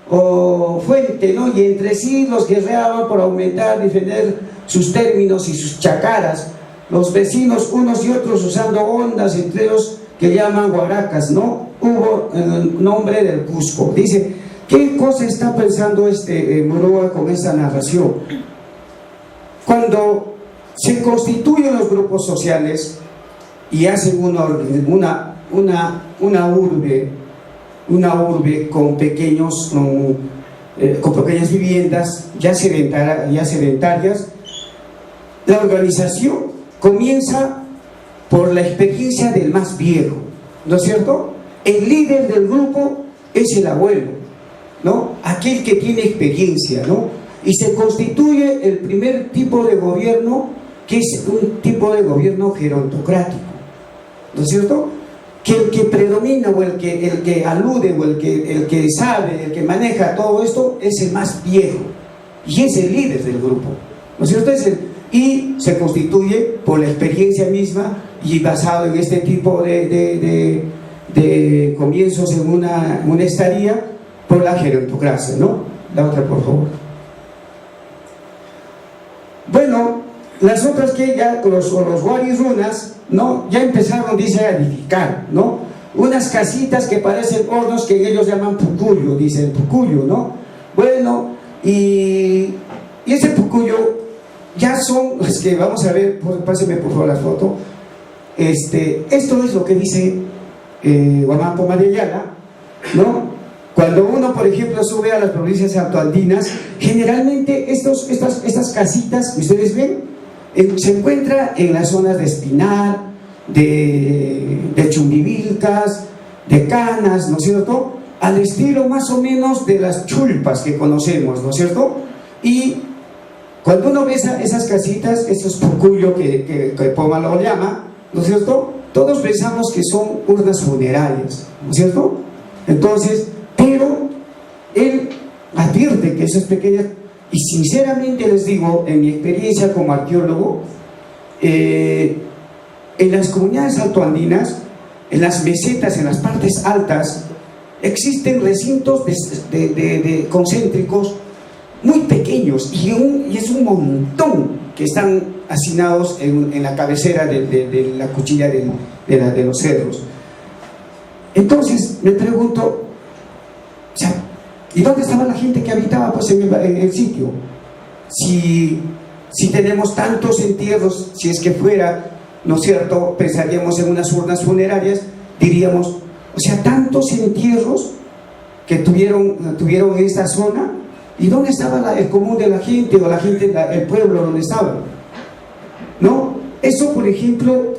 o fuente, ¿no? Y entre sí los guerreaban por aumentar, defender sus términos y sus chacaras, los vecinos unos y otros usando ondas, entre ellos que llaman guaracas, ¿no? Hubo el nombre del Cusco. Dice, ¿qué cosa está pensando Murúa con esta narración? Cuando se constituyen los grupos sociales y hacen una urbe con pequeñas viviendas ya sedentarias, la organización comienza por la experiencia del más viejo, ¿no es cierto? El líder del grupo es el abuelo, ¿no? Aquel que tiene experiencia, ¿no? Y se constituye el primer tipo de gobierno, que es un tipo de gobierno gerontocrático, ¿no es cierto? Que el que predomina o el que alude o el que sabe, el que maneja todo esto es el más viejo y es el líder del grupo, ¿no es cierto? Y se constituye por la experiencia misma y basado en este tipo de comienzos en una estadía por la gerontocracia, ¿no? La otra, por favor. Bueno, las otras que ya los guarirunas, ¿no? Ya empezaron, dice, a edificar, ¿no? Unas casitas que parecen hornos que ellos llaman pucuyo, dicen pucuyo, ¿no? Bueno, y ese pucuyo ya son los que vamos a ver, páseme por favor la foto. Esto es lo que dice Guamampo Mariayala, ¿no? Cuando uno, por ejemplo, sube a las provincias altoandinas, generalmente estas casitas que ustedes ven se encuentra en las zonas de Espinar, de Chumbivilcas, de Canas, ¿no es cierto? Al estilo más o menos de las chulpas que conocemos, ¿no es cierto? Y cuando uno ve esas casitas, esos pucuyo que Poma lo llama, ¿no es cierto? Todos pensamos que son urnas funerarias, ¿no es cierto? Entonces, pero él advierte que esas pequeñas, y sinceramente les digo, en mi experiencia como arqueólogo, en las comunidades altoandinas, en las mesetas, en las partes altas, existen recintos concéntricos muy pequeños y es un montón que están hacinados en la cabecera de la cuchilla de los cerros. Entonces me pregunto, o sea, ¿y dónde estaba la gente que habitaba pues, en el sitio? Si tenemos tantos entierros, si es que fuera, ¿no es cierto?, pensaríamos en unas urnas funerarias, diríamos, o sea, tantos entierros que tuvieron en esta zona, ¿y dónde estaba el común de la gente o la gente, el pueblo donde estaba? ¿No? Eso, por ejemplo,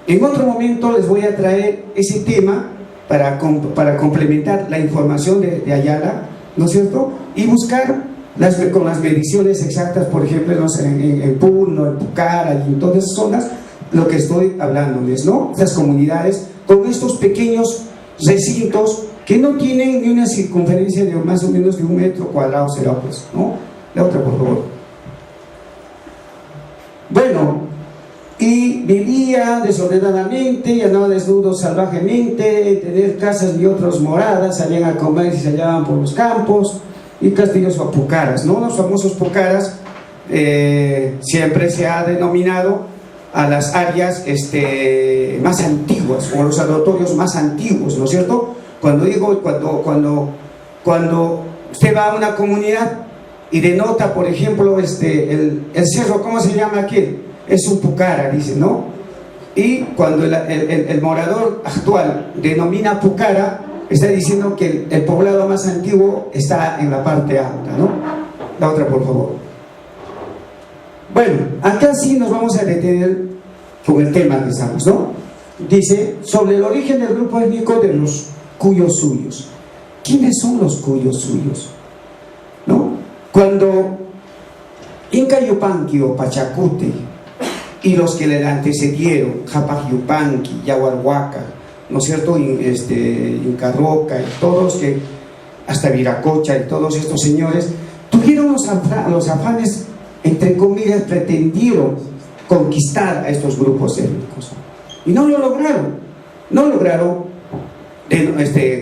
en otro momento les voy a traer ese tema para complementar la información de Ayala, ¿no es cierto? Y buscar con las mediciones exactas, por ejemplo, en Puno, en Pucara y en todas esas zonas, lo que estoy hablándoles, ¿no? Estas comunidades con estos pequeños recintos que no tienen ni una circunferencia de más o menos de 1 metro cuadrado será, pues, ¿no? La otra, por favor. Bueno, y vivía desordenadamente y andaba desnudo salvajemente, tener casas y otras moradas, salían a comer y se hallaban por los campos, y castillos o pucaras, ¿no? Los famosos pucaras siempre se ha denominado a las áreas más antiguas, o los adoratorios más antiguos, ¿no es cierto? Cuando usted va a una comunidad y denota, por ejemplo, el cerro, ¿cómo se llama aquel? Es un pucara, dice, ¿no? Y cuando el morador actual denomina pucara, está diciendo que el poblado más antiguo está en la parte alta, ¿no? La otra, por favor. Bueno, acá sí nos vamos a detener con el tema que estamos, ¿no? Dice, sobre el origen del grupo étnico de los cuyos suyos. ¿Quiénes son los cuyos suyos? ¿No? Cuando Inca Yupanqui o Pachacute y los que le antecedieron, Japac Yupanqui, Yaguarhuaca, ¿no es cierto?, Inca Roca y todos que, hasta Viracocha y todos estos señores, tuvieron los afanes, entre comillas, pretendieron conquistar a estos grupos étnicos. y no lo lograron,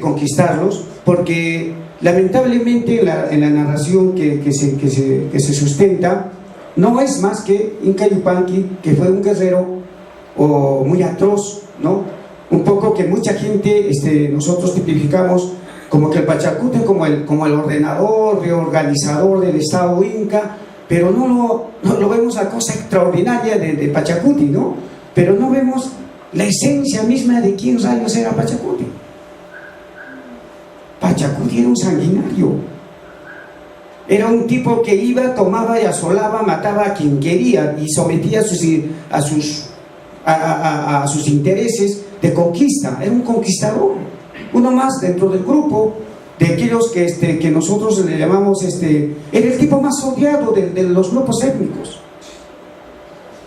conquistarlos, porque lamentablemente en la narración que se sustenta no es más que Inca Yupanqui, que fue un guerrero muy atroz, ¿no? Un poco que mucha gente nosotros tipificamos como que el Pachacuti como el ordenador, reorganizador del Estado Inca, pero no lo vemos la cosa extraordinaria de Pachacuti, ¿no? Pero no vemos la esencia misma de quién rayos era Pachacuti. Pachacuti era un sanguinario, era un tipo que iba, tomaba y asolaba, mataba a quien quería y sometía a sus intereses de conquista. Era un conquistador, uno más dentro del grupo de aquellos que nosotros le llamamos, era el tipo más odiado de los grupos étnicos.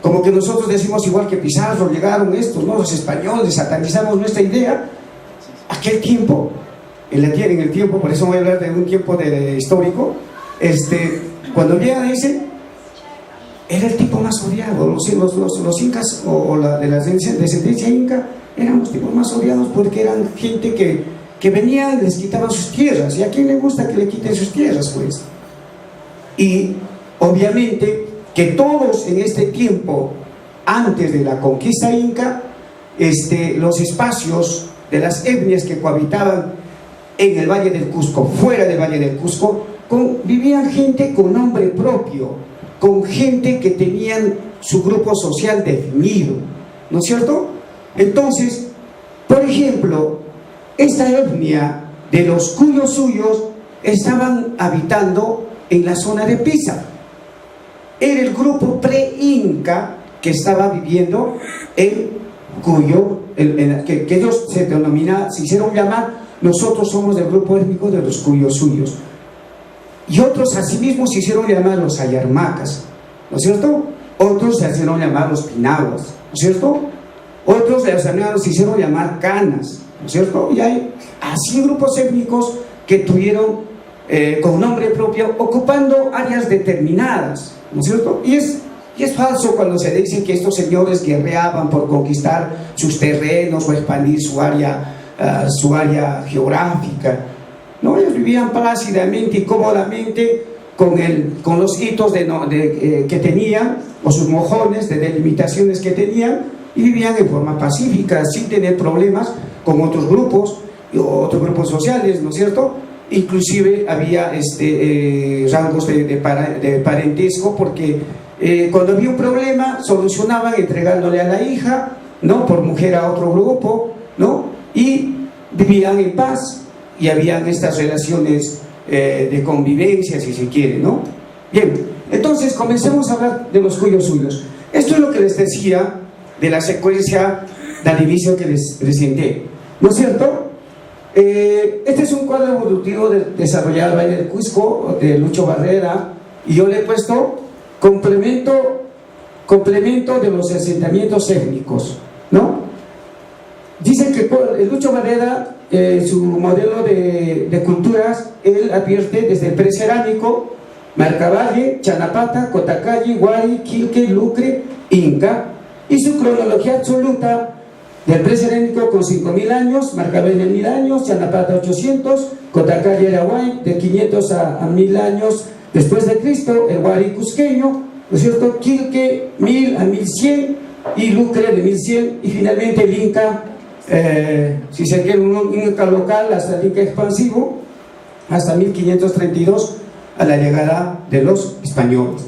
Como que nosotros decimos, igual que Pizarro, llegaron estos, ¿no? Los españoles, satanizamos nuestra idea. Aquel tiempo, en el tiempo, por eso voy a hablar de un tiempo histórico, cuando llega ese, era el tipo más odiado. Los incas de la descendencia inca eran los tipos más odiados porque eran gente que venían y les quitaban sus tierras. ¿Y a quién le gusta que le quiten sus tierras, pues? Y obviamente que todos en este tiempo, antes de la conquista inca, los espacios de las etnias que cohabitaban en el Valle del Cusco, fuera del Valle del Cusco, vivían gente con nombre propio, con gente que tenían su grupo social definido, ¿no es cierto? Entonces, por ejemplo, esta etnia de los cuyos suyos estaban habitando en la zona de Pisa. Era el grupo pre-inca que estaba viviendo en Cuyo, que ellos se hicieron llamar, nosotros somos del grupo étnico de los cuyos suyos. Y otros asimismo se hicieron llamar los ayarmacas, ¿no es cierto? Otros se hicieron llamar los pinaguas, ¿no es cierto? Otros se hicieron llamar canas, ¿no es cierto? Y hay así grupos étnicos que tuvieron con nombre propio, ocupando áreas determinadas, ¿no es cierto? Y es falso cuando se dice que estos señores guerreaban por conquistar sus terrenos o expandir su área geográfica. No, ellos vivían plácidamente y cómodamente con los hitos que tenían, o sus mojones de delimitaciones que tenían, y vivían en forma pacífica, sin tener problemas con otros grupos sociales, ¿no es cierto? Inclusive había rangos de parentesco, porque cuando había un problema solucionaban entregándole a la hija, ¿no? Por mujer a otro grupo, ¿no? Y vivían en paz. Y habían estas relaciones de convivencia, si se quiere, ¿no? Bien, entonces comencemos a hablar de los cuyos suyos. Esto es lo que les decía de la secuencia nativicio que les presenté, ¿no es cierto? Este es un cuadro evolutivo desarrollado en el Valle del Cusco, de Lucho Barrera, y yo le he puesto complemento de los asentamientos étnicos, ¿no? Dicen que Lucho Barrera, su modelo de culturas, él advierte desde el precerámico, Marcavalle, Chanapata, Cotacalle, Huari, Quilque, Lucre, Inca, y su cronología absoluta del precerámico con 5.000 años, Marcavalle 1.000 años, Chanapata 800, Cotacalle Araguay de 500 a 1.000 años después de Cristo, el Huari cusqueño, ¿no es cierto? Quilque 1.000 a 1.100 y Lucre de 1.100, y finalmente el Inca, si se quiere un Inca local hasta el Inca expansivo, hasta 1532 a la llegada de los españoles.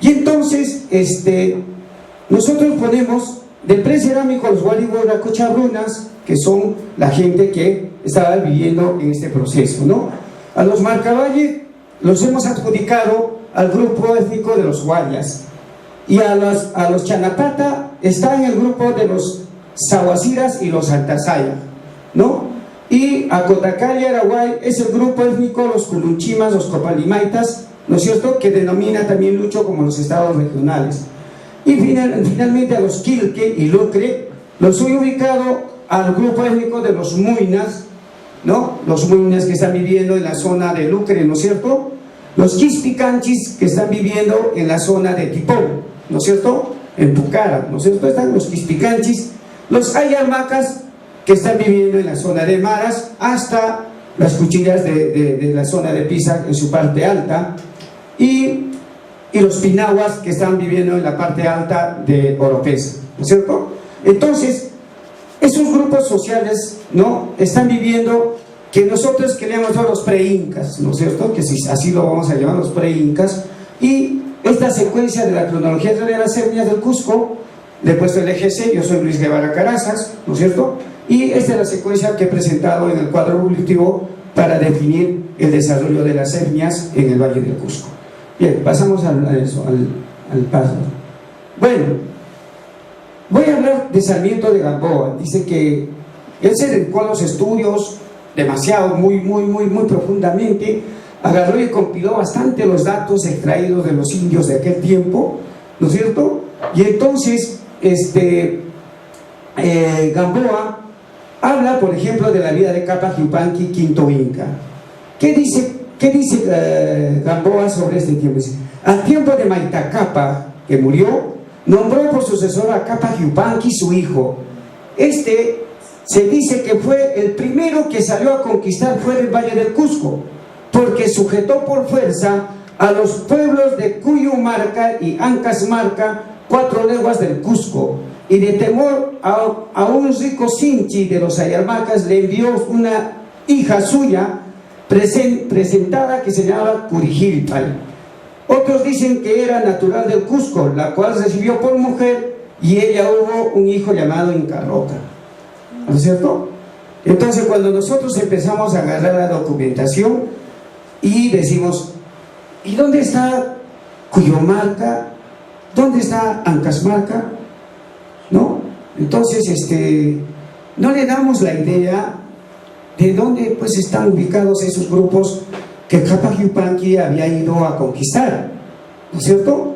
Y entonces nosotros ponemos del precerámico a los Huari-Huayraco-Chabrunas, que son la gente que estaba viviendo en este proceso, ¿no? A los Marcavalle los hemos adjudicado al grupo étnico de los Guayas, y a los Chanapata está en el grupo de los Sahuasiras y los Altasaya, ¿no? Y a Cotacalle, Araguay, es el grupo étnico, los Culunchimas, los Copalimaitas, ¿no es cierto?, que denomina también Lucho como los estados regionales. Y finalmente a los Quilque y Lucre los he ubicado al grupo étnico de los Muinas, ¿no? Los Muinas que están viviendo en la zona de Lucre, ¿no es cierto? Los Quispicanchis que están viviendo en la zona de Tipón, ¿no es cierto?, en Pucara, ¿no es cierto? Están los Quispicanchis, Los ayarmacas que están viviendo en la zona de Maras hasta las cuchillas de la zona de Pisa en su parte alta, y los pinahuas que están viviendo en la parte alta de Oropesa, ¿no es cierto? Entonces, esos grupos sociales, ¿no?, están viviendo, que nosotros que le hemos dado los pre-incas, ¿no es cierto?, que así lo vamos a llamar, los pre-incas. Y esta secuencia de la cronología de las etnias del Cusco, le he puesto el eje C, yo soy Luis Guevara Carazas, ¿no es cierto?, y esta es la secuencia que he presentado en el cuadro evolutivo para definir el desarrollo de las etnias en el Valle del Cusco. Bien, pasamos al paso. Bueno, voy a hablar de Sarmiento de Gamboa. Dice que él se dedicó a los estudios demasiado, muy profundamente, agarró y compiló bastante los datos extraídos de los indios de aquel tiempo, ¿no es cierto? Y entonces, Gamboa habla, por ejemplo, de la vida de Cápac Yupanqui, quinto inca. ¿Qué dice Gamboa sobre este tiempo? Dice: al tiempo de Maita Cápac, que murió, nombró por sucesor a Cápac Yupanqui, su hijo. Se dice que fue el primero que salió a conquistar fuera del Valle del Cusco, porque sujetó por fuerza a los pueblos de Cuyumarca y Ancasmarca, 4 leguas del Cusco, y de temor a un rico sinchi de los ayarmacas le envió una hija suya presentada que se llamaba Curijilpal. Otros dicen que era natural del Cusco, la cual recibió por mujer, y ella hubo un hijo llamado Incarroca, ¿no es cierto? Entonces, cuando nosotros empezamos a agarrar la documentación y decimos: ¿y dónde está Cuyumarca? ¿Dónde está Ancasmarca? ¿No? Entonces, no le damos la idea de dónde pues están ubicados esos grupos que Cápac Yupanqui había ido a conquistar, ¿no es cierto?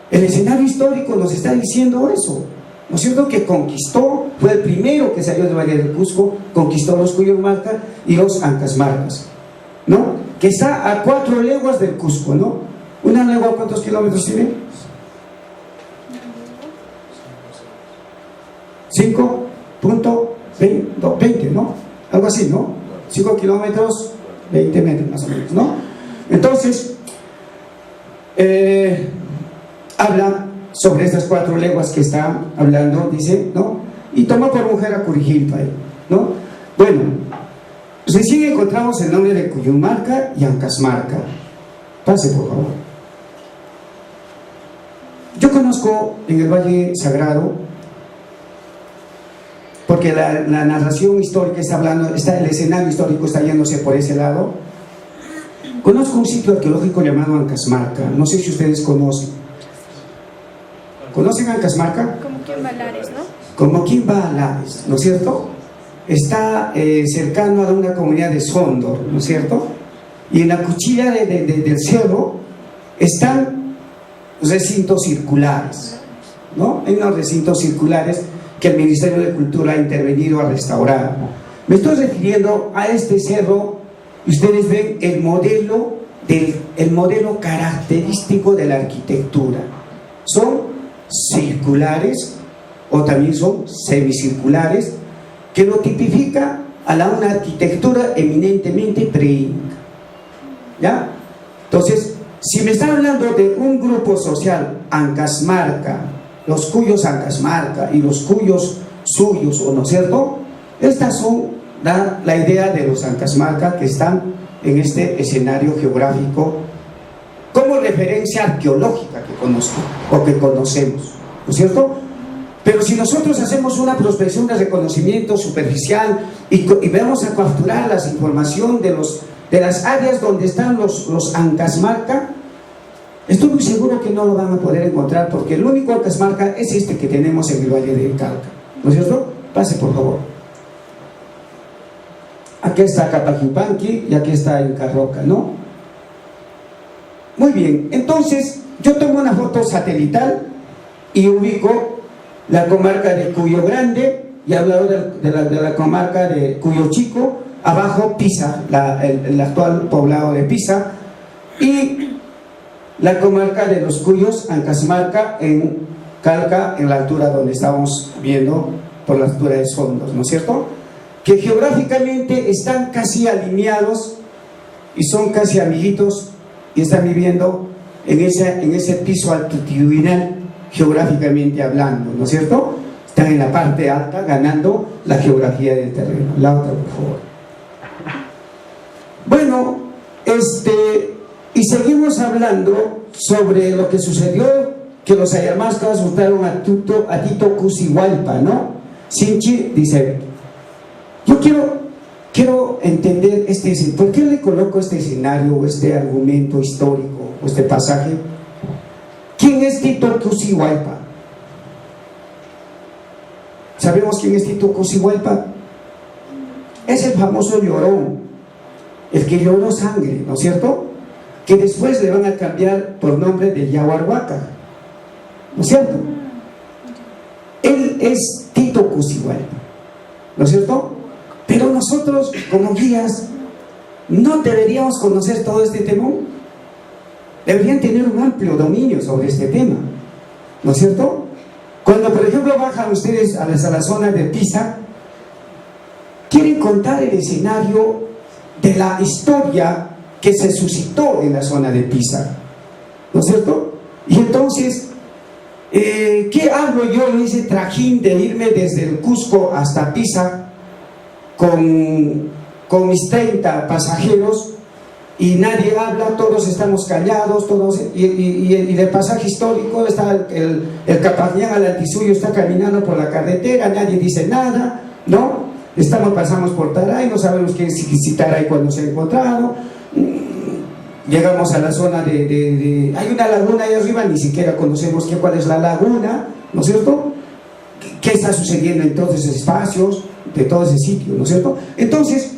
El escenario histórico nos está diciendo eso, ¿no es cierto? Que conquistó, fue el primero que salió del Valle del Cusco, conquistó los Cuyumarca y los Ancasmarcas, ¿no? Que está a 4 leguas del Cusco, ¿no? ¿Una legua cuántos kilómetros tiene? 5.20, ¿no? Algo así, ¿no? 5 kilómetros, 20 metros más o menos, ¿no? Entonces, habla sobre estas 4 leguas que está hablando, dice, ¿no? Y tomó por mujer a Curijilpay, ¿no? Bueno, recién encontramos el nombre de Cuyumarca y Ancasmarca. Pase, por favor. Yo conozco en el Valle Sagrado, porque la narración histórica está hablando, el escenario histórico está yéndose por ese lado. Conozco un sitio arqueológico llamado Ancasmarca, no sé si ustedes conocen. ¿Conocen Ancasmarca?
Como Quimbalares, ¿no?
Como Quimbalares, ¿no es cierto? Está cercano a una comunidad de Sondor, ¿no es cierto? Y en la cuchilla del cerro están recintos circulares, ¿no? Hay unos recintos circulares que el Ministerio de Cultura ha intervenido a restaurar. Me estoy refiriendo a este cerro, y ustedes ven el modelo característico de la arquitectura. Son circulares o también son semicirculares, que lo tipifica a una arquitectura eminentemente pre-inca, ¿ya? Entonces, si me están hablando de un grupo social, Ancasmarca, los cuyos Ancasmarca y los cuyos suyos, ¿o no es cierto? Estas son la idea de los Ancasmarca que están en este escenario geográfico como referencia arqueológica que conozco o que conocemos, ¿no es cierto? Pero si nosotros hacemos una prospección de reconocimiento superficial y vamos a capturar la información de las áreas donde están los Ancasmarca, estoy muy seguro que no lo van a poder encontrar, porque el único Ancasmarca es este que tenemos en el Valle del Cauca, ¿no es cierto? Pase, por favor. Aquí está Cápac Yupanqui y aquí está Incarroca, ¿no? Muy bien, entonces yo tomo una foto satelital y ubico la comarca de Cuyo Grande, y he hablado de la comarca de Cuyo Chico, abajo Pisa, el actual poblado de Pisa, y la comarca de los Cuyos, Ancasmarca, en Calca, en la altura donde estamos viendo por las Duraes Hondos, ¿no es cierto? Que geográficamente están casi alineados y son casi amiguitos y están viviendo en ese piso altitudinal geográficamente hablando, ¿no es cierto? Están en la parte alta ganando la geografía del terreno. La otra, por favor. Bueno, y seguimos hablando sobre lo que sucedió, que los ayarmascas votaron a Tito Cusihualpa, ¿no? Sinchi dice, yo quiero entender ¿por qué le coloco este escenario o este argumento histórico o este pasaje? ¿Quién es Tito Cusihualpa? ¿Sabemos quién es Tito Cusihualpa? Es el famoso llorón, el que lloró sangre, ¿no es cierto? Que después le van a cambiar por nombre de Yahuarhuaca, ¿no es cierto? Él es Tito Cusihualpa, ¿no es cierto? Pero nosotros, como guías, no deberíamos conocer todo este tema. Deberían tener un amplio dominio sobre este tema, ¿no es cierto? Cuando, por ejemplo, bajan ustedes a la zona de Pisa, quieren contar el escenario de la historia que se suscitó en la zona de Pisa, ¿no es cierto? Y entonces, ¿qué hablo yo en ese trajín de irme desde el Cusco hasta Pisa con mis 30 pasajeros y nadie habla, todos estamos callados, y del pasaje histórico está el Capañán al Altisuyo está caminando por la carretera, nadie dice nada, ¿no? Pasamos por Taray, no sabemos qué es Taray cuando se ha encontrado. Llegamos a la zona hay una laguna ahí arriba, ni siquiera conocemos cuál es la laguna, ¿no es cierto? ¿Qué está sucediendo en todos esos espacios, de todo ese sitio, ¿no es cierto? Entonces,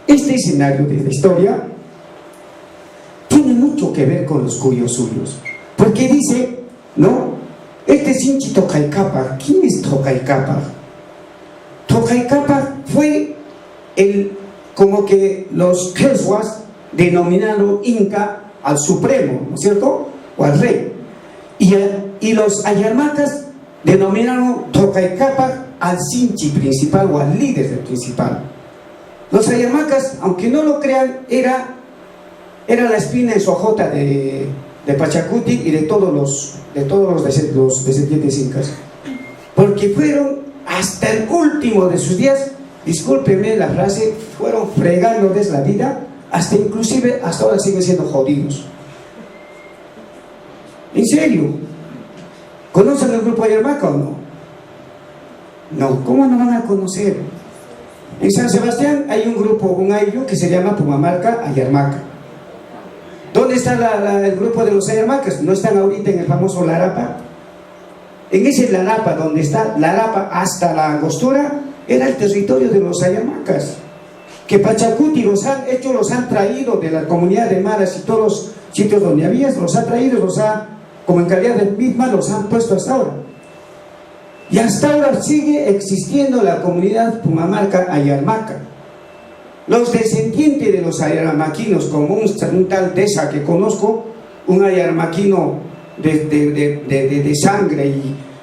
este escenario de la historia tiene mucho que ver con los cuyos suyos, porque dice, ¿no? Sinchi Tocaicapa. ¿Quién es Tocaicapa? Tocaicapa fue como que los quechuas denominaron Inca al Supremo, ¿no es cierto? O al Rey. Y los ayarmacas denominaron Tocaicapa al Sinchi principal o al líder del principal. Los ayarmacas, aunque no lo crean, era la espina en su ojota de Pachacuti y de todos los descendientes incas, porque fueron hasta el último de sus días, discúlpenme la frase, fueron fregándoles la vida, inclusive hasta ahora siguen siendo jodidos. ¿En serio? ¿Conocen el grupo Ayarmaca o no? No, ¿cómo no van a conocer? En San Sebastián hay un grupo, un ayllu que se llama Pumamarca Ayarmaca. ¿Dónde está el grupo de los ayarmacas? ¿No están ahorita en el famoso Larapa? En ese Larapa, donde está Larapa hasta la Angostura, era el territorio de los ayarmacas, que Pachacuti los han traído de la comunidad de Maras y todos los sitios donde había, los ha traído, como en calidad de misma, los han puesto hasta ahora. Y hasta ahora sigue existiendo la comunidad Pumamarca Ayarmaca. Los descendientes de los ayarmaquinos, como un tal Deza que conozco, un ayarmaquino de sangre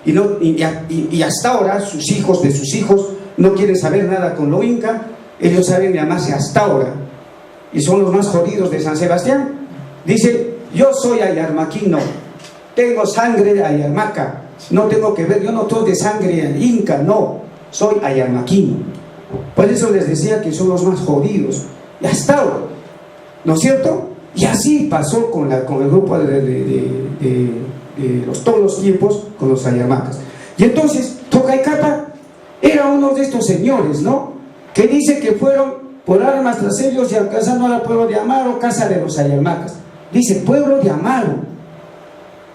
y hasta ahora sus hijos de sus hijos no quieren saber nada con lo inca, ellos saben llamarse hasta ahora y son los más jodidos de San Sebastián. Dice, yo soy ayarmaquino, tengo sangre de ayarmaca, no tengo que ver, yo no soy de sangre inca, no, soy ayarmaquino. Por eso les decía que son los más jodidos y hasta ahora, ¿no es cierto? Y así pasó con el grupo de todos los tiempos con los ayarmacas. Y entonces Tocaicapa era uno de estos señores, ¿no? Que dice que fueron por armas tras ellos y alcanzando al pueblo de Amaro, casa de los ayarmacas. Dice, pueblo de Amaro,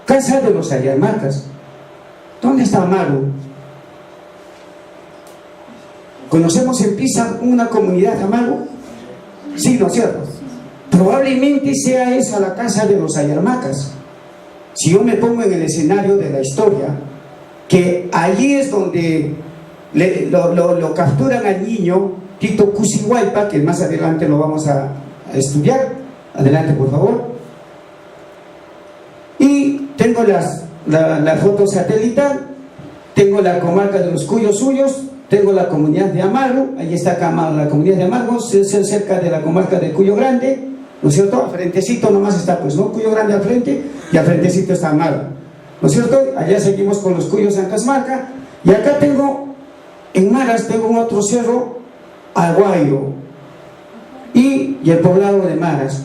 casa de los ayarmacas. ¿Dónde está Amaro? ¿Conocemos en Pisa una comunidad Amaro? Sí, ¿no es cierto? Probablemente sea esa la casa de los ayarmacas. Si yo me pongo en el escenario de la historia, que allí es donde lo capturan al niño Tito Cusihualpa, que más adelante lo vamos a estudiar. Adelante, por favor. Y tengo la foto satelital, tengo la comarca de los cuyos suyos, tengo la comunidad de Amaru, ahí está acá la comunidad de Amaru, cerca de la comarca de Cuyo Grande, ¿no es cierto? Al frentecito nomás está, pues, ¿no? Cuyo Grande al frente, y al frentecito está Amaru, ¿no es cierto? Allá seguimos con los Cuyos en Casmarca, y acá tengo, en Maras, tengo un otro cerro, Aguayo, y el poblado de Maras.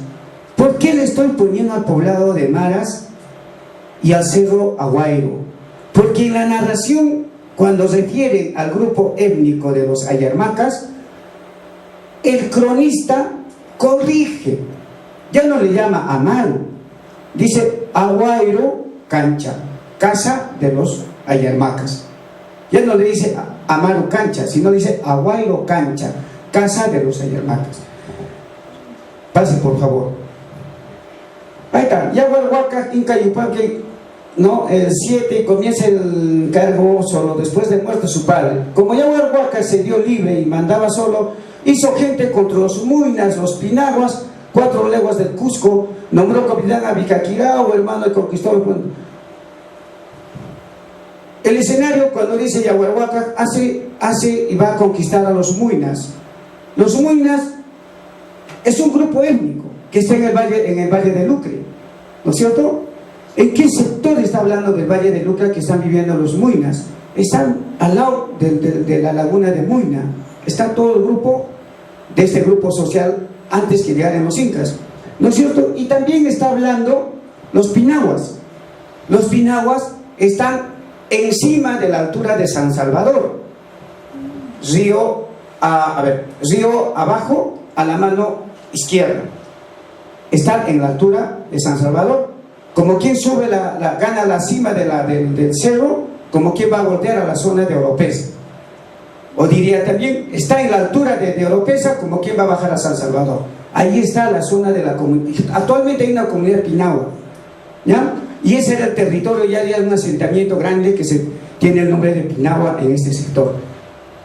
¿Por qué le estoy poniendo al poblado de Maras y al cerro Aguayo? Porque en la narración, cuando refiere al grupo étnico de los ayarmacas, el cronista corrige, ya no le llama Amaru, dice Aguayo Cancha, casa de los ayarmacas. Ya no le dice Amaru Cancha, sino dice Aguayo Cancha, casa de los ayarmacas. Pase, por favor. Ahí está, Yaguarhuaca, Inca Yupanque, ¿no? El 7 comienza el cargo solo después de muerte su padre. Como Yaguarhuaca se dio libre y mandaba solo, hizo gente contra los muinas, los pinaguas, 4 leguas del Cusco, nombró capitán a Vicaquirao, hermano de conquistador. El escenario, cuando dice Yaguarhuaca, hace y va a conquistar a los muinas. Los muinas es un grupo étnico que está en el valle de Lucre, ¿no es cierto? ¿En qué sector está hablando del valle de Lucre que están viviendo los muinas? Están al lado de la laguna de Muina. Está todo el grupo de este grupo social antes que llegaran los incas, ¿no es cierto? Y también está hablando los pinaguas. Los pinaguas están encima de la altura de San Salvador, río abajo a la mano izquierda, están en la altura de San Salvador. Como quien sube gana la cima del cerro, como quien va a voltear a la zona de Oropesa, o diría también, está en la altura de Oropesa, como quien va a bajar a San Salvador. Ahí está la zona de la comunidad. Actualmente hay una comunidad pinagua, ¿ya? Y ese era el territorio, ya había un asentamiento grande que tiene el nombre de Pinagua en este sector.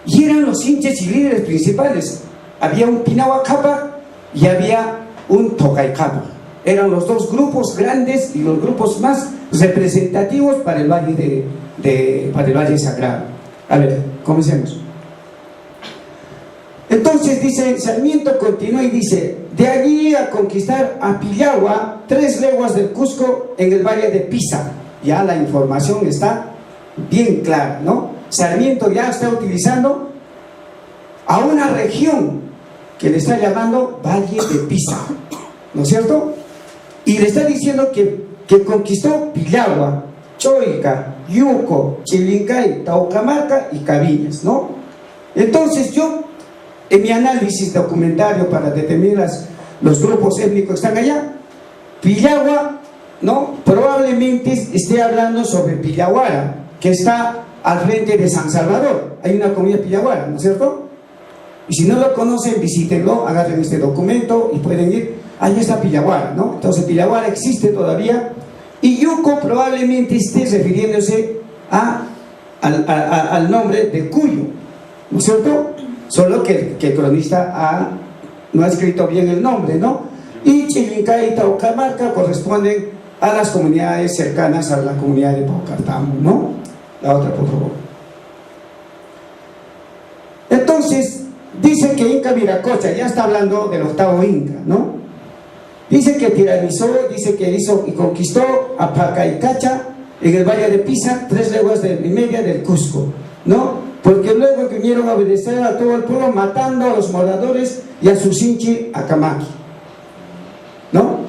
Y eran los hinchas y líderes principales. Había un Pinagua Capa y había un Tocaicapa. Eran los dos grupos grandes y los grupos más representativos para el valle para el Valle Sagrado. A ver, comencemos. Entonces dice, Sarmiento continúa y dice, de allí a conquistar a Pillagua, 3 leguas del Cusco en el valle de Pisa. Ya la información está bien clara, ¿no? Sarmiento ya está utilizando a una región que le está llamando Valle de Pisa, ¿no es cierto? Y le está diciendo que conquistó Pillagua, Choica, Yuco, Chilincay, Taucamarca y Cabiñas, ¿no? Entonces yo, en mi análisis documentario para determinar los grupos étnicos que están allá, Pillagua, ¿no? Probablemente esté hablando sobre Pillaguara, que está al frente de San Salvador. Hay una comunidad Pillaguara, ¿no es cierto? Y si no lo conocen, visítenlo, agarren este documento y pueden ir. Ahí está Pillaguara, ¿no? Entonces Pillaguara existe todavía. Y Yuco probablemente esté refiriéndose al nombre de Cuyo, ¿no es cierto? Solo que el cronista no ha escrito bien el nombre, ¿no? Y Chilincay y Taucamarca corresponden a las comunidades cercanas a la comunidad de Paucartambo, ¿no? La otra, por favor. Entonces, dice que Inca Viracocha, ya está hablando del 8º Inca, ¿no? Dice que tiranizó, dice que hizo y conquistó a Pacaicacha en el valle de Pisa, 3 leguas y media del Cusco, ¿no? Porque luego vinieron a obedecer a todo el pueblo, matando a los moradores y a su Sinchi Acamaki, ¿no?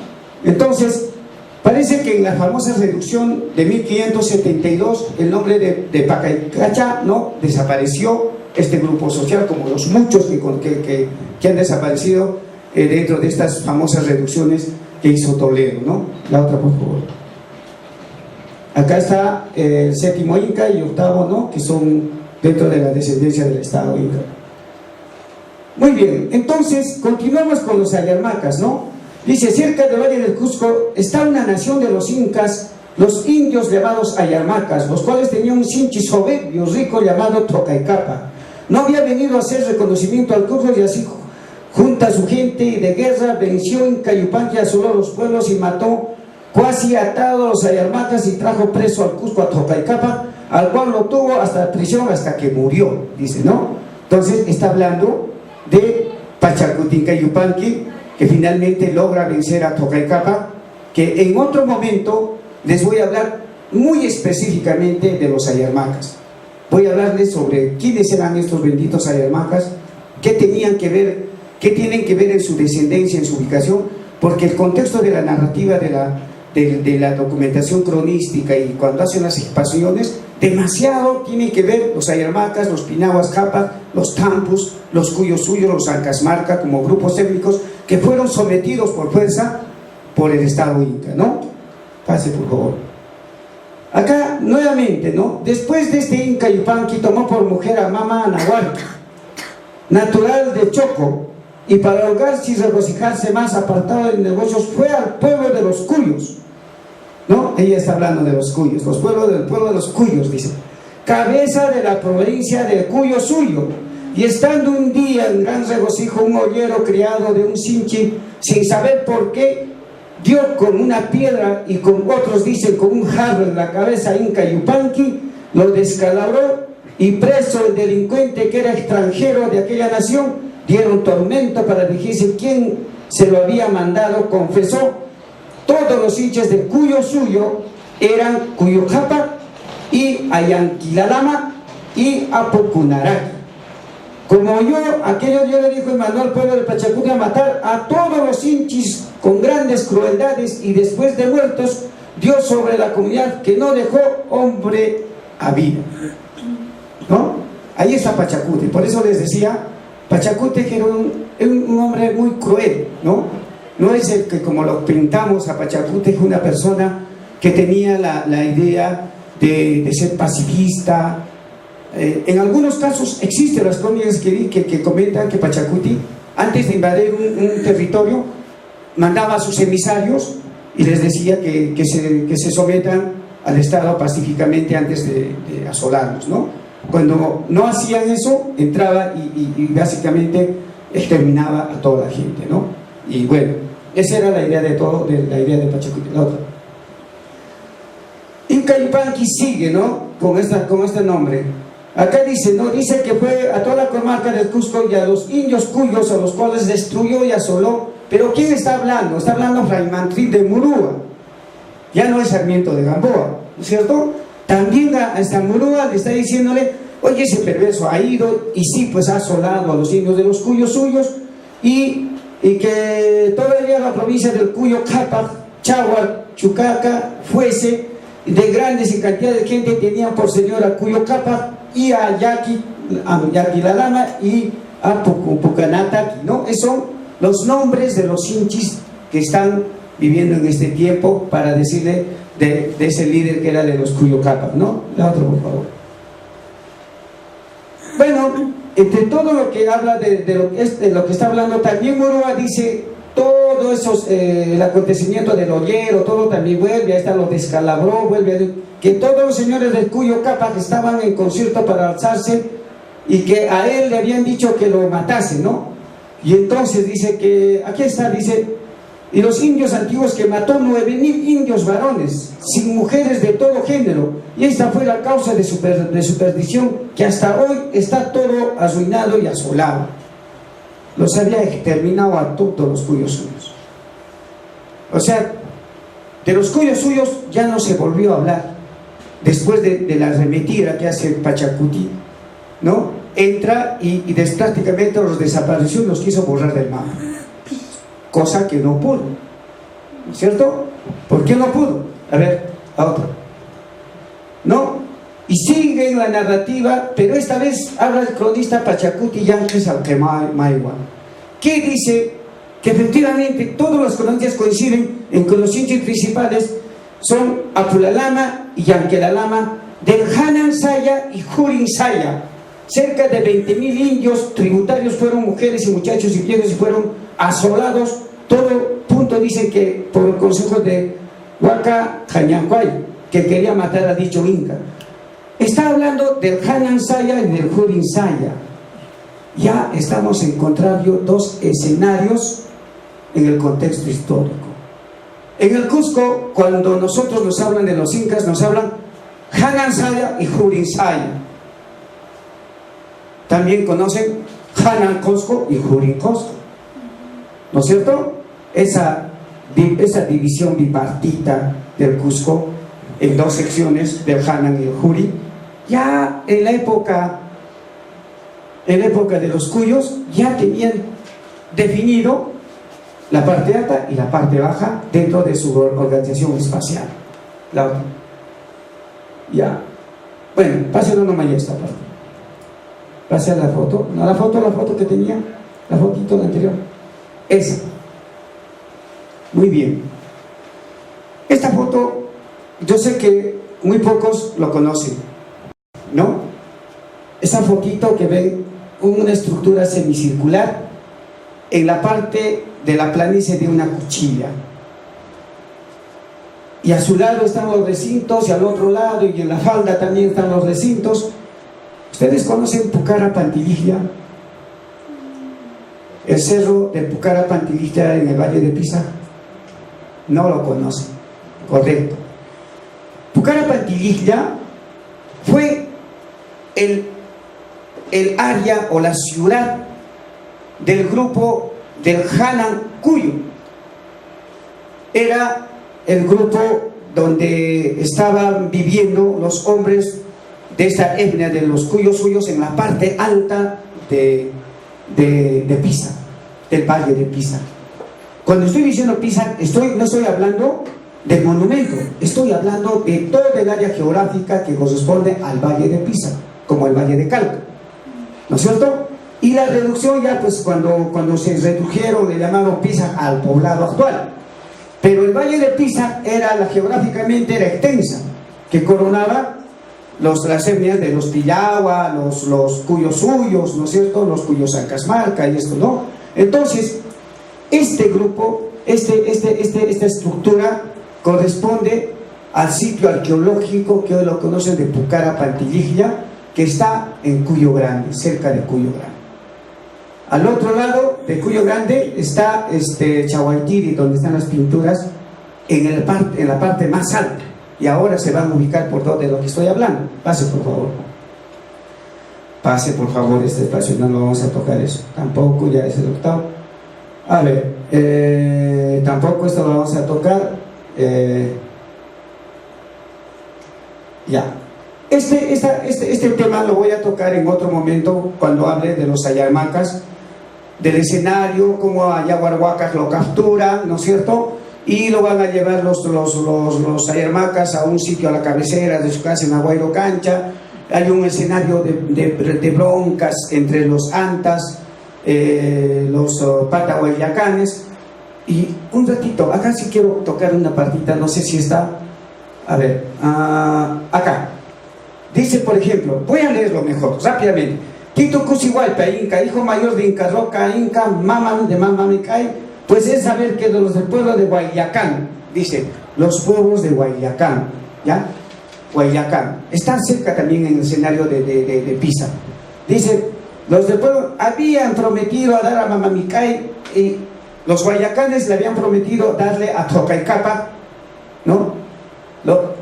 Entonces, parece que en la famosa reducción de 1572, el nombre de Pacaicacha, ¿no? Desapareció este grupo social, como los muchos que han desaparecido dentro de estas famosas reducciones que hizo Toledo, ¿no? La otra, por favor. Acá está el 7º Inca y 8º, ¿no? Que son dentro de la descendencia del Estado Inca. Muy bien, entonces continuamos con los ayarmacas, ¿no? Dice, cerca del Valle del Cusco está una nación de los incas, los indios llamados ayarmacas, los cuales tenían un sinchi soberbio rico llamado Tocaicapa. No había venido a hacer reconocimiento al Cusco y así junta a su gente de guerra, venció en Cayupanqui, asoló los pueblos y mató, cuasi atado a los ayarmacas y trajo preso al Cusco a Tocaicapa, al cual lo tuvo hasta prisión hasta que murió, dice, ¿no? Entonces está hablando de Pachacutinca Yupanqui, que finalmente logra vencer a Tocaicapa, que en otro momento les voy a hablar muy específicamente de los ayarmacas. Voy a hablarles sobre quiénes eran estos benditos ayarmacas, qué tenían que ver, qué tienen que ver en su descendencia, en su ubicación, porque el contexto de la narrativa de la documentación cronística y cuando hacen las expansiones, demasiado tienen que ver los ayarmacas, los pinahuas japas, los tampus, los cuyosuyos, los ancasmarca, como grupos étnicos que fueron sometidos por fuerza por el Estado Inca, ¿no? Pase por favor. Acá nuevamente, ¿no? Después de este Inca Yupanqui tomó por mujer a Mama Anahualca, natural de Choco, y para holgarse y regocijarse más apartado de negocios fue al pueblo de los Cuyos, ¿no? Ella está hablando de los Cuyos, del pueblo de los Cuyos, dice, cabeza de la provincia de Cuyo Suyo, y estando un día en gran regocijo un ollero criado de un sinchi, sin saber por qué, dio con una piedra y con otros dicen con un jarro en la cabeza a Inca Yupanqui, lo descalabró y preso el delincuente que era extranjero de aquella nación, dieron tormento para dirigirse quién se lo había mandado, confesó. Todos los hinchas de Cuyo Suyo eran Cuyojapa y Ayanquilalama y Apucunaraki. Como aquello yo le dijo y mandó al pueblo de Pachacuti a matar a todos los hinchis con grandes crueldades y después de muertos dio sobre la comunidad que no dejó hombre a vida, ¿no? Ahí está Pachacuti, por eso les decía, Pachacuti era un hombre muy cruel, ¿no? No es el que como lo pintamos a Pachacuti, es una persona que tenía la idea de ser pacifista. En algunos casos existen las crónicas que comentan que Pachacuti, antes de invadir un territorio, mandaba a sus emisarios y les decía que se sometan al Estado pacíficamente antes de asolarlos, ¿no? Cuando no hacían eso, entraba y básicamente exterminaba a toda la gente, ¿no? Y bueno, esa era la idea la idea de Pachacuti. La otra. Inca Yupanqui sigue, ¿no? Con este nombre. Acá dice, ¿no? Dice que fue a toda la comarca del Cusco y a los indios cuyos, a los cuales destruyó y asoló. Pero ¿quién está hablando? Está hablando Fray Mantri de Murúa. Ya no es Sarmiento de Gamboa, ¿no es cierto? También a esta Murúa le está diciéndole, oye, ese perverso ha ido y sí, pues ha asolado a los indios de los Cuyos suyos y que todavía la provincia del Cuyo, Capac, Chahuar, Chucaca, fuese de grandes y cantidad de gente tenían por señor a Cuyo Capac y a Yaquilalama y a Pucanataki, ¿no? Esos son los nombres de los hinchis que están viviendo en este tiempo para decirle de ese líder que era de los Cuyo Capac, ¿no? La otra, por favor. Bueno, entre todo lo que habla de lo que está hablando, también Murúa dice todo eso, el acontecimiento del ollero, todo también vuelve, ahí está, lo descalabró, vuelve que todos los señores del Cuyo Capac estaban en concierto para alzarse y que a él le habían dicho que lo matase, ¿no? Y entonces dice que, aquí está, dice, y los indios antiguos que mató 9,000 indios varones, sin mujeres de todo género, y esta fue la causa de su perdición, que hasta hoy está todo arruinado y asolado. Los había exterminado a todos los Cuyos suyos. O sea, de los Cuyos suyos ya no se volvió a hablar. Después de la arremetida que hace Pachacuti, ¿no? Entra y prácticamente los desapareció y los quiso borrar del mapa. Cosa que no pudo, ¿no es cierto? ¿Por qué no pudo? A ver, a otro. ¿No? Y sigue en la narrativa, pero esta vez habla el cronista Pachacuti Yanques Alquemaiwa, que dice que efectivamente todos los cronistas coinciden en que los hinchas principales son Apulalama y Yanquelalama del Hanan Saya y Jurin Saya. Cerca de 20,000 indios tributarios fueron mujeres y muchachos y viejos y fueron asolados. Todo punto dicen que por el consejo de Huaca Jañancuay, que quería matar a dicho inca. Está hablando del Hanan Saya y del Jurin Saya. Ya estamos encontrando dos escenarios en el contexto histórico. En el Cusco, cuando nosotros nos hablan de los incas, nos hablan Hanan Saya y Jurin Saya. También conocen Hanan Cosco y Jurin Cosco, ¿no es cierto? Esa división bipartita del Cusco en dos secciones, del Hanan y el Juri, ya en la época de los cuyos ya tenían definido la parte alta y la parte baja dentro de su organización espacial. La otra. Ya. Bueno, pásenlo nomás ya esta parte. Pase a la foto. No, la foto que tenía. La fotito de anterior. Esa. Muy bien. Esta foto, yo sé que muy pocos lo conocen, ¿no? Esa fotito que ven, una estructura semicircular en la parte de la planicie de una cuchilla. Y a su lado están los recintos, y al otro lado y en la falda también están los recintos. ¿Ustedes conocen Pucara Pantiliglia? El cerro de Pucara Pantiliglia en el Valle de Pisa. No lo conocen, correcto. Pucara Pantiliglia fue el área o la ciudad del grupo del Hanan Cuyo. Era el grupo donde estaban viviendo los hombres de esta etnia de los Cuyos suyos en la parte alta de Pisa, del Valle de Pisa. Cuando estoy diciendo Pisa, no estoy hablando del monumento, estoy hablando de todo el área geográfica que corresponde al Valle de Pisa, como el Valle de Calca, ¿no es cierto? Y la reducción ya, pues cuando se redujeron, le llamaron Pisa al poblado actual. Pero el Valle de Pisa geográficamente era extensa, que coronaba las etnias de los Pillagua, los Cuyos suyos, ¿no es cierto? Los Cuyos Ancasmarca y esto, ¿no? Entonces, este grupo, esta estructura corresponde al sitio arqueológico que hoy lo conocen de Pucara Pantiliglia, que está en Cuyo Grande, cerca de Cuyo Grande. Al otro lado de Cuyo Grande está Chahuaytiri, donde están las pinturas, en la parte más alta. Y ahora se van a ubicar por todo de lo que estoy hablando. Pase, por favor. Pase, por favor, este espacio. No lo vamos a tocar eso. Tampoco, ya es el octavo. A ver, tampoco esto lo vamos a tocar. Ya. Este tema lo voy a tocar en otro momento cuando hable de los ayarmacas, del escenario, cómo a Yaguarhuacas lo capturan, ¿no es cierto? Y lo van a llevar los ayarmacas a un sitio a la cabecera de su casa en Aguairo Cancha. Hay un escenario de broncas entre los antas, los patahuayacanes. Y un ratito, acá sí quiero tocar una partita, no sé si está. A ver, acá. Dice, por ejemplo, voy a leerlo mejor, rápidamente. Tito Cusihualpa, Inca, hijo mayor de Inca Roca, Inca, mamá de Mamamicay, pues es saber que de los del pueblo de Guayacán, dice, los pueblos de Guayacán, ¿ya? Guayacán, están cerca también en el escenario de Pisa. Dice, los del pueblo habían prometido a dar a Mamamicay, y los guayacanes le habían prometido darle a Tocaicapa, ¿no?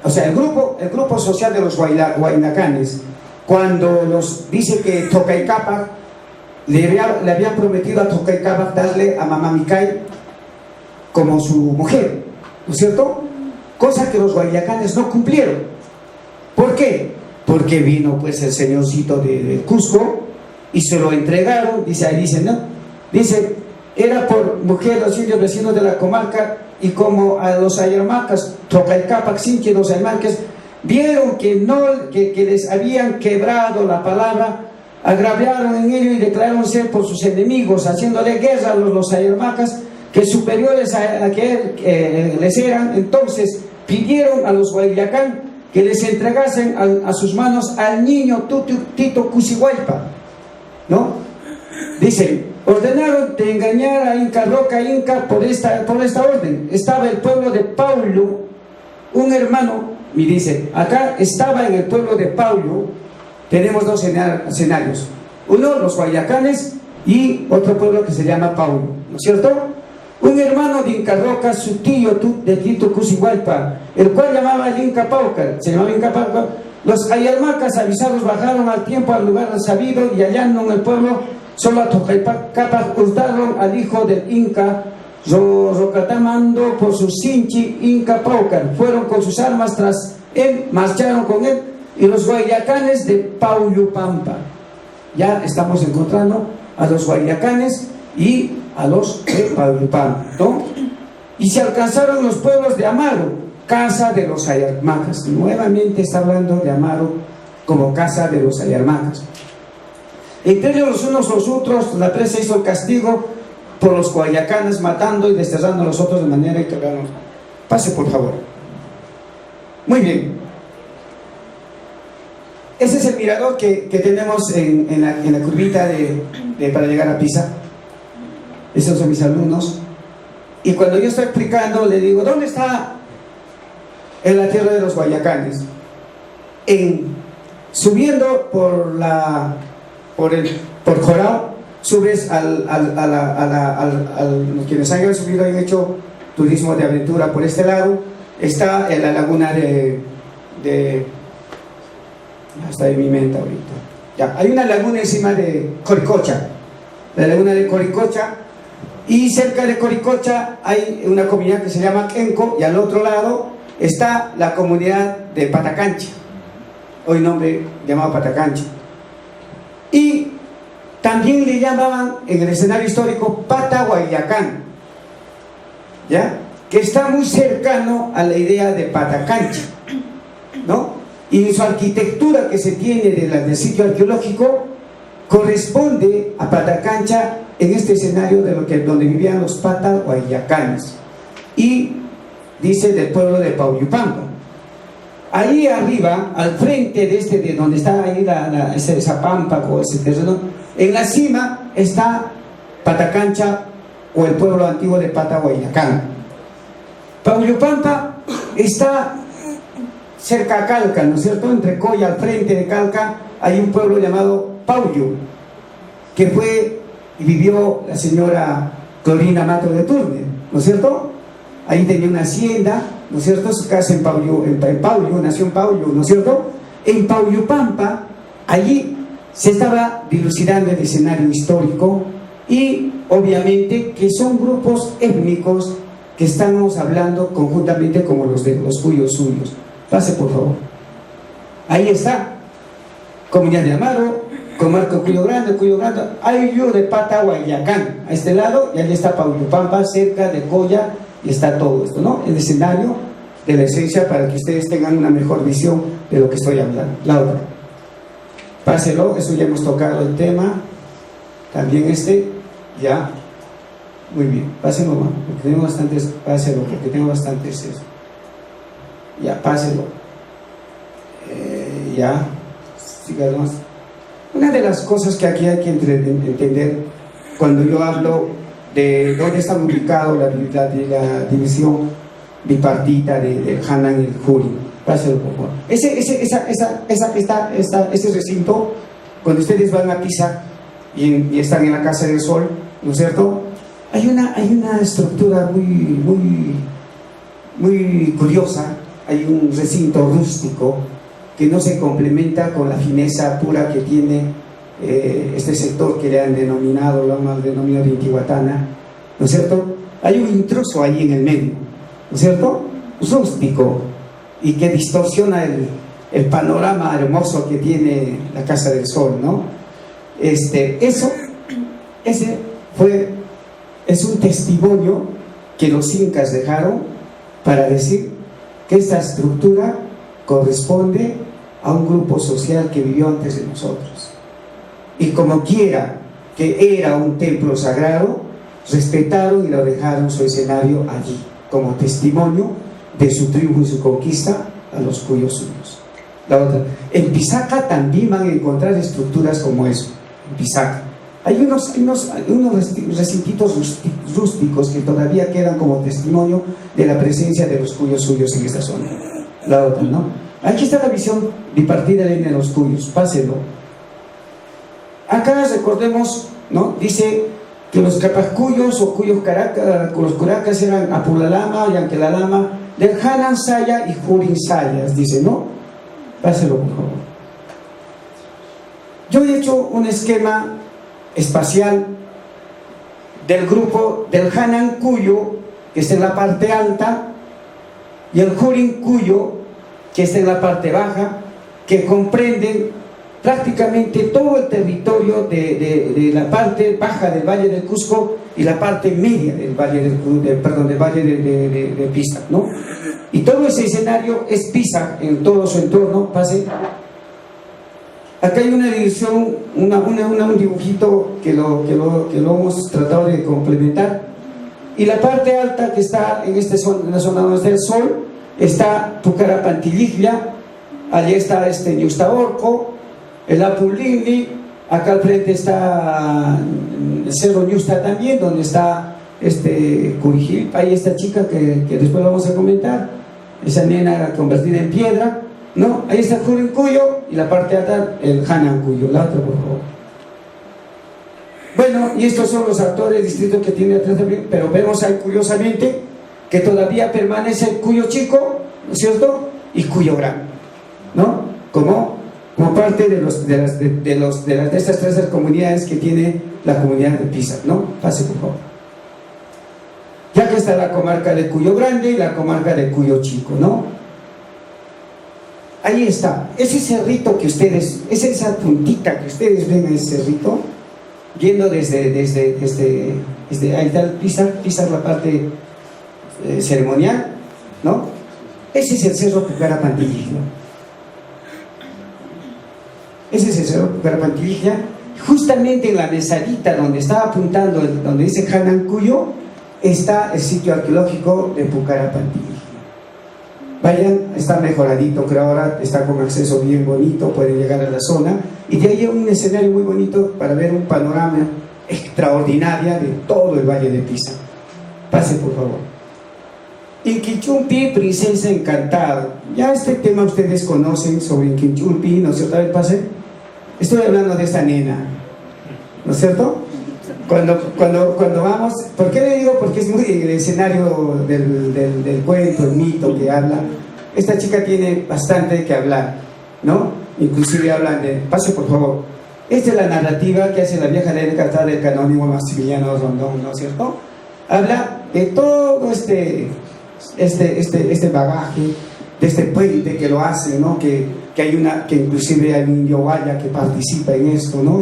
O sea, el grupo social de los guaynacanes, cuando dice que Tocaicapa le habían prometido a Tocaicapa darle a Mamamicay como su mujer, ¿no es cierto? Cosa que los guaynacanes no cumplieron. ¿Por qué? Porque vino pues el señorcito de Cusco y se lo entregaron, dice, ¿no? Dice, era por mujer los indios vecinos de la comarca. Y como a los ayarmacas, Tocaicapa, Sinchi, los ayarmacas, vieron que les habían quebrado la palabra, agraviaron en ello y declararon ser por sus enemigos, haciéndole guerra a los ayarmacas, que superiores a que les eran. Entonces pidieron a los guayacán que les entregasen a sus manos al niño Tito Cusihualpa, ¿no? Dicen, ordenaron de engañar a Inca Roca Inca por esta orden. Estaba el pueblo de Paulo, un hermano, me dice, acá estaba en el pueblo de Paulo, tenemos dos escenarios. Uno, los guayacanes, y otro pueblo que se llama Paulo, ¿no es cierto? un hermano de Inca Roca, su tío de Quito Cusihualpa, el cual llamaba el Inca Paucar, se llamaba Inca Paucar. Los ayarmacas avisados bajaron al tiempo al lugar sabido y hallando en el pueblo solo a Tocaipacapa hurtaron al hijo del Inca Rocatamando por su Sinchi Inca Paucar. Fueron con sus armas tras él, marcharon con él y los guayacanes de Pauyupampa. Ya estamos encontrando a los guayacanes y a los de Pauyupampa, ¿no? Y se alcanzaron los pueblos de Amaro, casa de los ayarmacas. Nuevamente está hablando de Amaro como casa de los ayarmacas. Entre ellos los unos los otros, la presa hizo el castigo por los guayacanes, matando y desterrando a los otros de manera que hagamos. Pase por favor. Muy bien. Ese es el mirador que tenemos en la curvita para llegar a Pisa. Esos son mis alumnos. Y cuando yo estoy explicando, le digo, ¿dónde está en la tierra de los guayacanes? Subiendo por Jorao, subes quienes hayan subido y han hecho turismo de aventura por este lado, está en la laguna está de mi mente ahorita. Ya, hay una laguna encima de Coricocha, la laguna de Coricocha, y cerca de Coricocha hay una comunidad que se llama Quenco, y al otro lado está la comunidad de Patacancha, hoy nombre llamado Patacancha. Y también le llamaban en el escenario histórico Patahuayacán, ¿ya? Que está muy cercano a la idea de Patacancha, ¿no? Y su arquitectura que se tiene del sitio arqueológico corresponde a Patacancha en este escenario donde vivían los patahuayacanes, y dice del pueblo de Pauyupampa. Ahí arriba, al frente de donde está ahí esa pampa o ese terreno, en la cima está Patacancha o el pueblo antiguo de Patahuayacán. Pauyupampa está cerca a Calca, ¿no es cierto? Entre Coya, al frente de Calca, hay un pueblo llamado Pauyu, que fue y vivió la señora Clorina Mato de Turner, ¿no es cierto? Ahí tenía una hacienda, ¿no es cierto? Su casa en Pauyu, nació en Pauyu, ¿no es cierto? En Pauyupampa, allí se estaba dilucidando el escenario histórico, y obviamente que son grupos étnicos que estamos hablando conjuntamente como los de los cuyos suyos. Pase por favor. Ahí está comunidad de Amaro, comarca Cuyo Grande, hay yo de Patahuayacán a este lado, y allí está Pauyupampa, cerca de Coya, y está todo esto, ¿no? El escenario de la esencia, para que ustedes tengan una mejor visión de lo que estoy hablando. La otra, páselo, eso ya hemos tocado el tema, también ya, muy bien, páselo, porque tengo bastantes, páselo, porque tengo bastantes eso. Ya, páselo. Ya, sigamos. Una de las cosas que aquí hay que entender cuando yo hablo de dónde está ubicado la división bipartita de Hanan y el Juri. Páselo, por favor. Ese recinto, cuando ustedes van a Pisa y están en la Casa del Sol, ¿no es cierto? Hay una estructura muy curiosa. Hay un recinto rústico que no se complementa con la fineza pura que tiene este sector que le han denominado, lo han denominado de Intihuatana, ¿no es cierto? Hay un intruso ahí en el medio, ¿no es cierto? Rústico, y que distorsiona el panorama hermoso que tiene la Casa del Sol, ¿no? Es un testimonio que los incas dejaron para decir que esta estructura corresponde a un grupo social que vivió antes de nosotros, y como quiera que era un templo sagrado, respetaron y lo dejaron su escenario allí como testimonio de su triunfo y su conquista a los cuyos suyos. La otra, en Pisaca también van a encontrar estructuras como eso. En Pisaca hay unos recintitos rústicos que todavía quedan como testimonio de la presencia de los cuyos suyos en esta zona. La otra, ¿no? Aquí está la visión bipartida de los cuyos. Pásenlo. Acá recordemos, ¿no? Dice que los capacuyos o cuyos los curacas eran Apulalama, Yanquelalama, del Hanan Saya y Jurin Sayas, dice, ¿no? Páselo, por favor. Yo he hecho un esquema espacial del grupo del Hanan Cuyo, que está en la parte alta, y el Jurin Cuyo, que está en la parte baja, que comprenden prácticamente todo el territorio de la parte baja del Valle del Cusco y la parte media del Valle de Pisac, ¿no? Y todo ese escenario es Pisac en todo su entorno. Pase. Acá hay una división, un dibujito que lo hemos tratado de complementar. Y la parte alta que está en la zona donde está el sol, está Pucarapantilliglia, allí está Ñustaorco, el Apulini, acá al frente está el Cerro Ñusta también, donde está Curijil, ahí esta chica que después vamos a comentar, esa nena convertida en piedra, ¿no? Ahí está Jurin Cuyo y la parte alta el Hanan Cuyo, la otra por favor. Bueno, y estos son los actores distritos que tiene atrás también, pero vemos ahí curiosamente que todavía permanece el Cuyo chico, ¿no es cierto? Y Cuyo grande, ¿no? Como parte de estas tres comunidades que tiene la comunidad de Pisac, ¿no? Pase por favor. Ya que está la comarca de Cuyo Grande y la comarca de Cuyo Chico, ¿no? Ahí está, ese cerrito que ustedes, es esa puntita que ustedes ven en ese cerrito, yendo desde ahí está el Pisac la parte ceremonial, ¿no? Ese es el cerro Pucarapantilliglia. Ese es el cerro Pucarapantilliglia. Justamente en la mesadita donde estaba apuntando, donde dice Hanan Cuyo, está el sitio arqueológico de Pucarapantilliglia. Vayan, está mejoradito, creo ahora está con acceso bien bonito, pueden llegar a la zona y de ahí hay un escenario muy bonito para ver un panorama extraordinario de todo el Valle de Pisac. Pase por favor. Inkichumpi, princesa encantada. Ya este tema ustedes conocen sobre Inkichumpi, ¿no es cierto? A ver, pase. Estoy hablando de esta nena, ¿no es cierto? Cuando vamos, ¿por qué le digo? Porque es muy el escenario del cuento, el mito que habla. Esta chica tiene bastante que hablar, ¿no? Inclusive hablan de, pase por favor. Esta es la narrativa que hace la vieja ley del canónigo Maximiliano Rondón, ¿no es cierto? Habla de todo este bagaje, de este puente que lo hace, ¿no? Que inclusive hay un indio guaya que participa en esto, ¿no?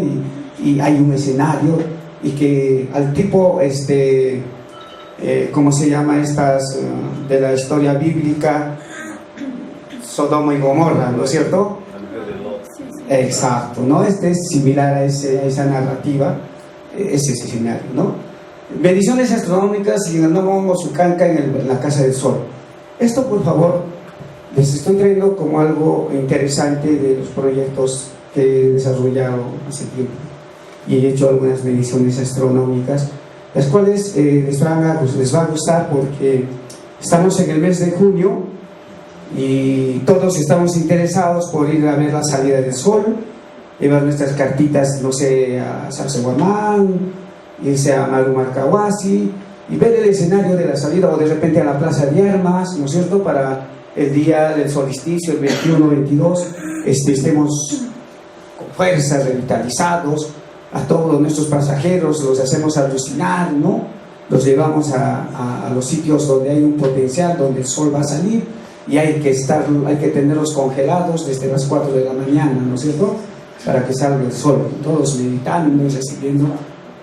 Y hay un escenario. Y que al tipo, ¿cómo se llama estas de la historia bíblica? Sodoma y Gomorra, ¿no es cierto? Exacto, ¿no? Es similar a esa narrativa, ese escenario, ¿no? Mediciones astronómicas y el nuevo Sucanca en la Casa del Sol. Esto, por favor, les estoy trayendo como algo interesante de los proyectos que he desarrollado hace tiempo. Y he hecho algunas mediciones astronómicas, las cuales les va a gustar porque estamos en el mes de junio y todos estamos interesados por ir a ver la salida del sol, llevar nuestras cartitas, no sé, a Sacsayhuamán, irse a Malumarcahuasi y ver el escenario de la salida, o de repente a la Plaza de Armas, ¿no es cierto?, para el día del solsticio, el 21-22, estemos con fuerza, revitalizados. A todos nuestros pasajeros los hacemos alucinar, ¿no? Los llevamos a los sitios donde hay un potencial, donde el sol va a salir y hay que tenerlos congelados desde las 4 de la mañana, ¿no es cierto?, para que salga el sol, todos meditando y recibiendo,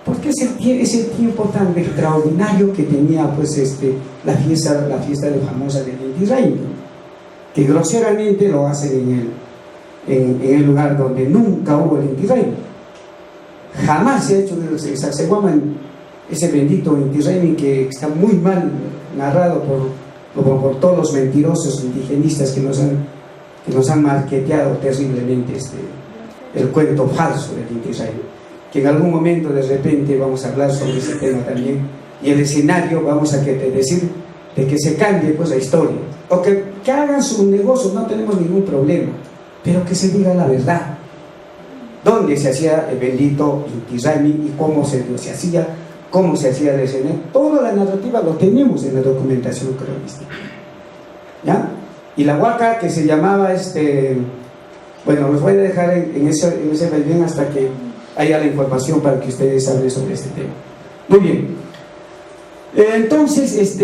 porque es el tiempo tan extraordinario que tenía pues la fiesta famosa del Inti Raymi, que groseramente lo hacen en el lugar donde nunca hubo el Inti Raymi. Jamás se ha hecho de Sacsayhuamán ese bendito Inti Raymi que está muy mal narrado por todos los mentirosos indigenistas que nos han marketeado terriblemente el cuento falso del Inti Raymi, que en algún momento de repente vamos a hablar sobre ese tema también, y el escenario vamos a decir de que se cambie pues la historia, o que hagan su negocio, no tenemos ningún problema, pero que se diga la verdad. ¿Dónde se hacía el bendito Inti Raymi y cómo se hacía? cómo se hacía el escenario. Toda la narrativa lo tenemos en la documentación cronística, ¿ya? Y la huaca que se llamaba, bueno, los voy a dejar en ese vaivén hasta que haya la información para que ustedes hablen sobre este tema. Muy bien. Entonces,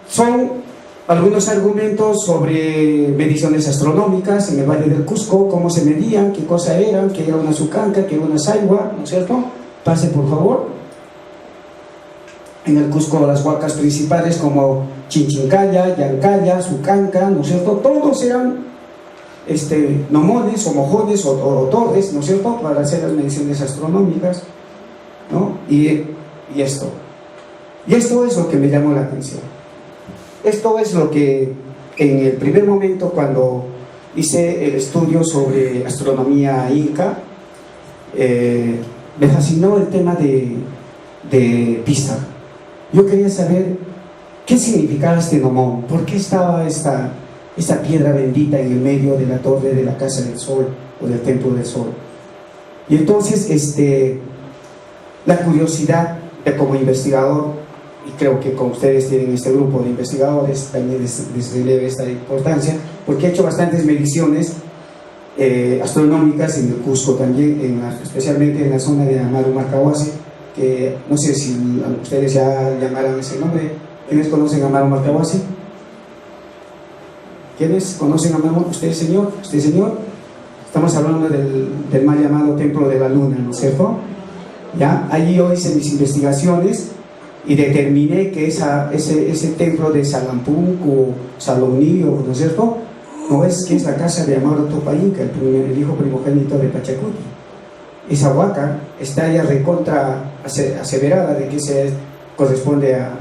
son algunos argumentos sobre mediciones astronómicas en el Valle del Cusco, cómo se medían, qué cosa eran, qué era una sucanca, qué era una saigua, ¿no es cierto? Pase por favor. En el Cusco las huacas principales como Chinchincaya, Yancaya, Sucanca, ¿no es cierto? Todos eran nomones o mojones o torres, ¿no es cierto?, para hacer las mediciones astronómicas, ¿no? Y esto es lo que me llamó la atención. Esto es lo que en el primer momento, cuando hice el estudio sobre astronomía inca, me fascinó el tema de Pisa. Yo quería saber qué significaba este nomón, por qué estaba esta piedra bendita en el medio de la torre de la Casa del Sol o del Templo del Sol. Y entonces la curiosidad de como investigador, y creo que como ustedes tienen este grupo de investigadores, también les releve esta importancia, porque he hecho bastantes mediciones astronómicas en el Cusco también, especialmente en la zona de Amaru Marcahuasi, que no sé si ustedes ya llamaran ese nombre. ¿Quiénes conocen a Amaru Marcahuasi? ¿Quiénes conocen a Amaru? ¿Usted, señor? ¿Usted, señor? Estamos hablando del mal llamado Templo de la Luna, ¿no es cierto? ¿Ya? Allí yo hice mis investigaciones y determiné que ese templo de Salampunco, Salonillo, ¿no es cierto?, no es que es la casa de Amaru Topainca, el hijo primogénito de Pachacuti. Esa huaca está ya recontra aseverada de que se corresponde a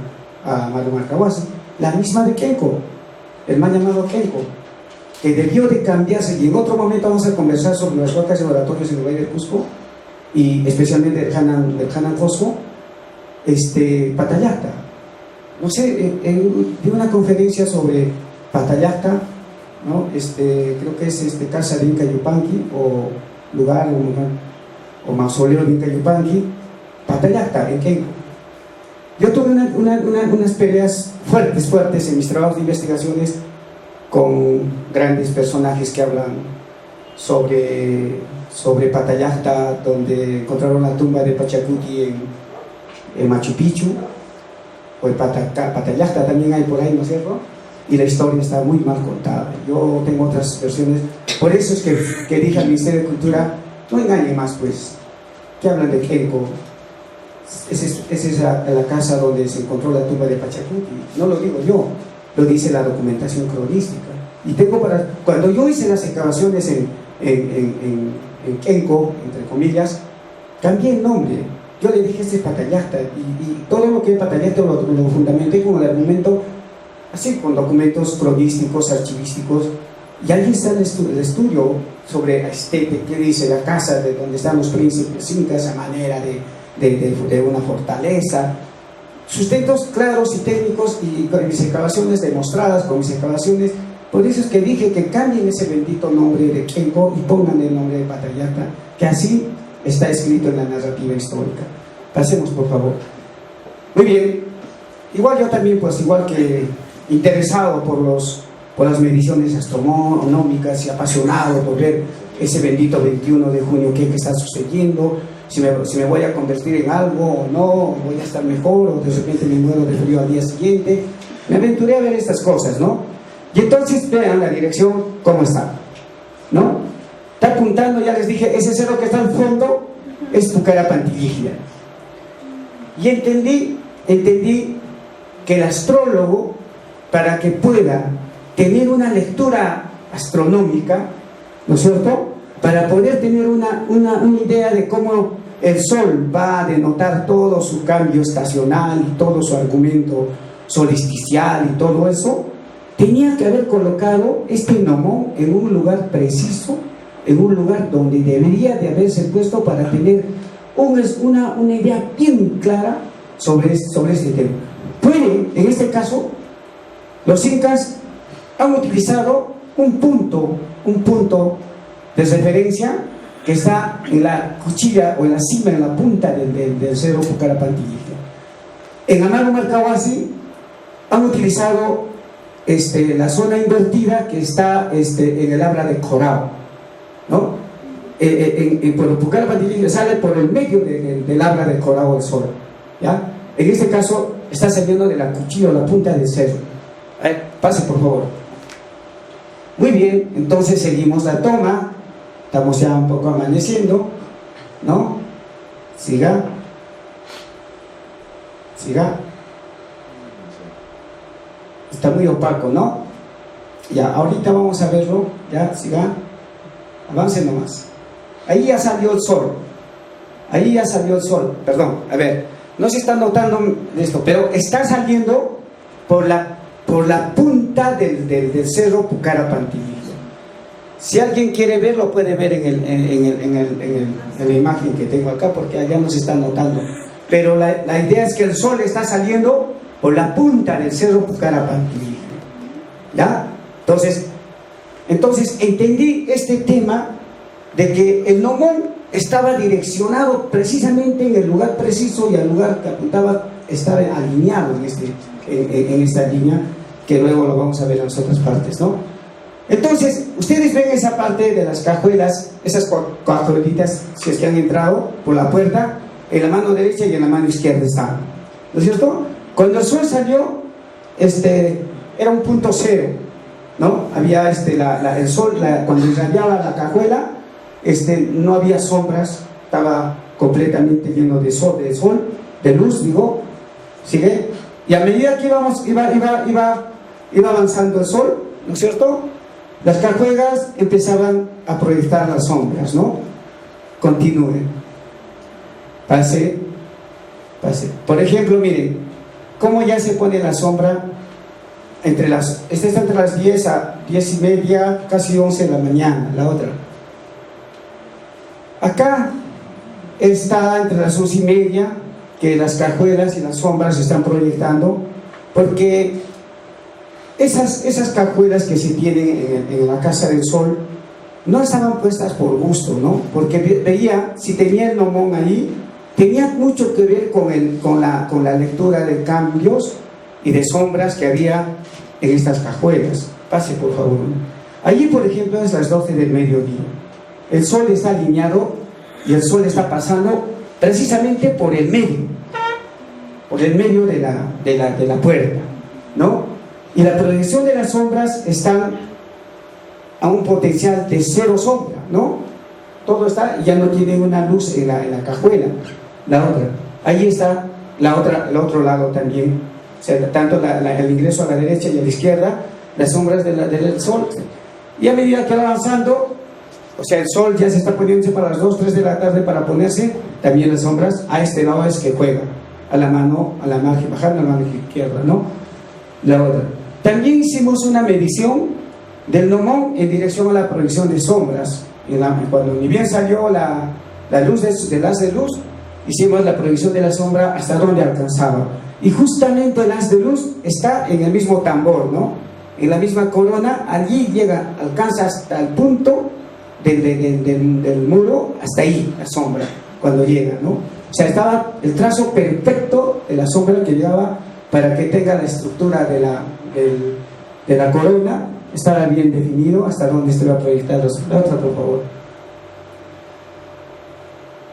Amaru Marcahuasi, la misma de Kenko, el mal llamado Kenko, que debió de cambiarse. Y en otro momento vamos a conversar sobre las huacas de laboratorios en el Valle del Cusco, y especialmente el Hanan Cosco, Patallacta. No sé, di una conferencia sobre Patallacta, ¿no? Creo que es casa de Inca Yupanqui, o lugar o mausoleo de Inca Yupanqui, Patallacta, en Kenko. Yo tuve unas peleas fuertes en mis trabajos de investigaciones con grandes personajes que hablan sobre Patallacta, donde encontraron la tumba de Pachacuti en Machu Picchu, o el Patallacta también hay por ahí, ¿no es cierto? Y la historia está muy mal contada. Yo tengo otras versiones. Por eso es que dije al Ministerio de Cultura, no engañen más, pues, que hablan de Kenko. Esa es la casa donde se encontró la tumba de Pachacuti. No lo digo yo, lo dice la documentación cronística. Y cuando yo hice las excavaciones en Kenko, entre comillas, cambié el nombre. Yo le dije, este es Patallacta, y todo lo que es Patallacta lo fundamenté con el argumento, así, con documentos cronísticos, archivísticos. Y ahí está el estudio sobre Astepe, que dice la casa de donde están los príncipes incas, a manera de una fortaleza. Sustentos claros y técnicos, y con mis excavaciones demostradas, con mis excavaciones. Por eso es que dije que cambien ese bendito nombre de Kenko y pongan el nombre de Patallacta, que así está escrito en la narrativa histórica. Pasemos, por favor. Muy bien. Igual yo también, pues igual que interesado por las mediciones astronómicas y apasionado por ver ese bendito 21 de junio qué está sucediendo, si me voy a convertir en algo o no, voy a estar mejor, o de repente me muero de frío al día siguiente. Me aventuré a ver estas cosas, ¿no? Y entonces vean la dirección cómo está, ¿no? Está apuntando, ya les dije, ese cerro que está al fondo es Pucarapantiligia. Y entendí que el astrólogo, para que pueda tener una lectura astronómica, ¿no es cierto?, para poder tener una idea de cómo el Sol va a denotar todo su cambio estacional y todo su argumento solsticial y todo eso, tenía que haber colocado este nomón en un lugar preciso, en un lugar donde debería de haberse puesto para tener una idea bien clara sobre este tema. Puede, en este caso, los incas han utilizado un punto de referencia que está en la cuchilla o en la cima, en la punta del cerro Pucarapantiligia. En Amaro Marcahuasi han utilizado la zona invertida que está en el Abra de Corao, ¿no? Por Pucara Pantilillo sale por el medio del Abra de Corao el sol, ¿ya? En este caso está saliendo de la cuchilla o la punta del cerro. A ver, pase por favor. Muy bien, entonces seguimos la toma. Estamos ya un poco amaneciendo, ¿no? Siga. Está muy opaco, ¿no? Ya, ahorita vamos a verlo. Ya, siga. Avance nomás. Ahí ya salió el sol. Perdón, a ver. No se está notando esto, pero está saliendo por la punta del cerro Pucara Pantilillo. Si alguien quiere verlo, puede ver en la imagen que tengo acá, porque allá no se está notando. Pero la idea es que el sol está saliendo por la punta del cerro Pucara Pantilillo, ¿ya? Entonces entendí este tema de que el nomón estaba direccionado precisamente en el lugar preciso, y al lugar que apuntaba estaba alineado en esta línea, que luego lo vamos a ver en las otras partes, ¿no? Entonces, ustedes ven esa parte de las cajuelas, esas cajuelitas, si es que han entrado por la puerta, en la mano derecha y en la mano izquierda están, ¿no es cierto? Cuando el sol salió, era un punto cero, ¿no? Había el sol, cuando irradiaba la cajuela, no había sombras, estaba completamente lleno de sol, de luz, digo, ¿sigue? Y a medida que iba avanzando el sol, ¿no es cierto?, las cajuelas empezaban a proyectar las sombras, ¿no? Continúe. Pase. Por ejemplo, miren, cómo ya se pone la sombra esta está entre las 10 a 10 y media, casi 11 de la mañana, la otra. Acá está entre las 11 y media, que las cajuelas y las sombras se están proyectando, porque esas cajuelas que se tienen en la Casa del Sol no estaban puestas por gusto, ¿no? Porque veía, si tenía el nomón ahí, tenía mucho que ver con la lectura de cambios y de sombras que había en estas cajuelas. Pase por favor. Allí, por ejemplo, es las 12 del mediodía. El sol está alineado y el sol está pasando precisamente por el medio de la puerta, ¿no? Y la proyección de las sombras está a un potencial de 0 sombra, ¿no? Todo está, ya no tiene una luz en la cajuela. La otra, ahí está el otro lado también, o sea, tanto el ingreso a la derecha y a la izquierda, las sombras del sol. Y a medida que va avanzando, o sea, el sol ya se está poniéndose para las 2, 3 de la tarde para ponerse, también las sombras a este lado es que juega, a la margen, bajando a la mano izquierda, ¿no? La otra. También hicimos una medición del nomón en dirección a la proyección de sombras. Cuando ni bien salió la luz del haz de luz, hicimos la proyección de la sombra hasta donde alcanzaba. Y justamente el haz de luz está en el mismo tambor, ¿no? En la misma corona, allí alcanza hasta el punto del muro, hasta ahí la sombra, cuando llega, ¿no? O sea, estaba el trazo perfecto de la sombra que llegaba para que tenga la estructura de la corona, estaba bien definido hasta donde se va a proyectar la otra, por favor.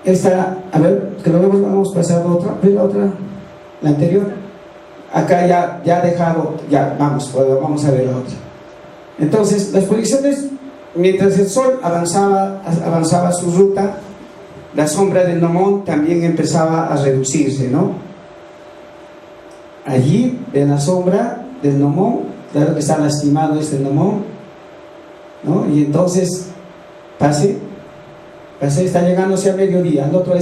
Esta, a ver, que lo vamos a pasar a otra, ¿ves la otra? La anterior. Acá ya ha dejado, vamos a ver la otra. Entonces, las proyecciones, mientras el sol avanzaba su ruta, la sombra del nomón también empezaba a reducirse, ¿no? Allí, de la sombra del nomón, claro que está lastimado este nomón, ¿no? Y entonces, pase, está llegándose a mediodía. El otro, no,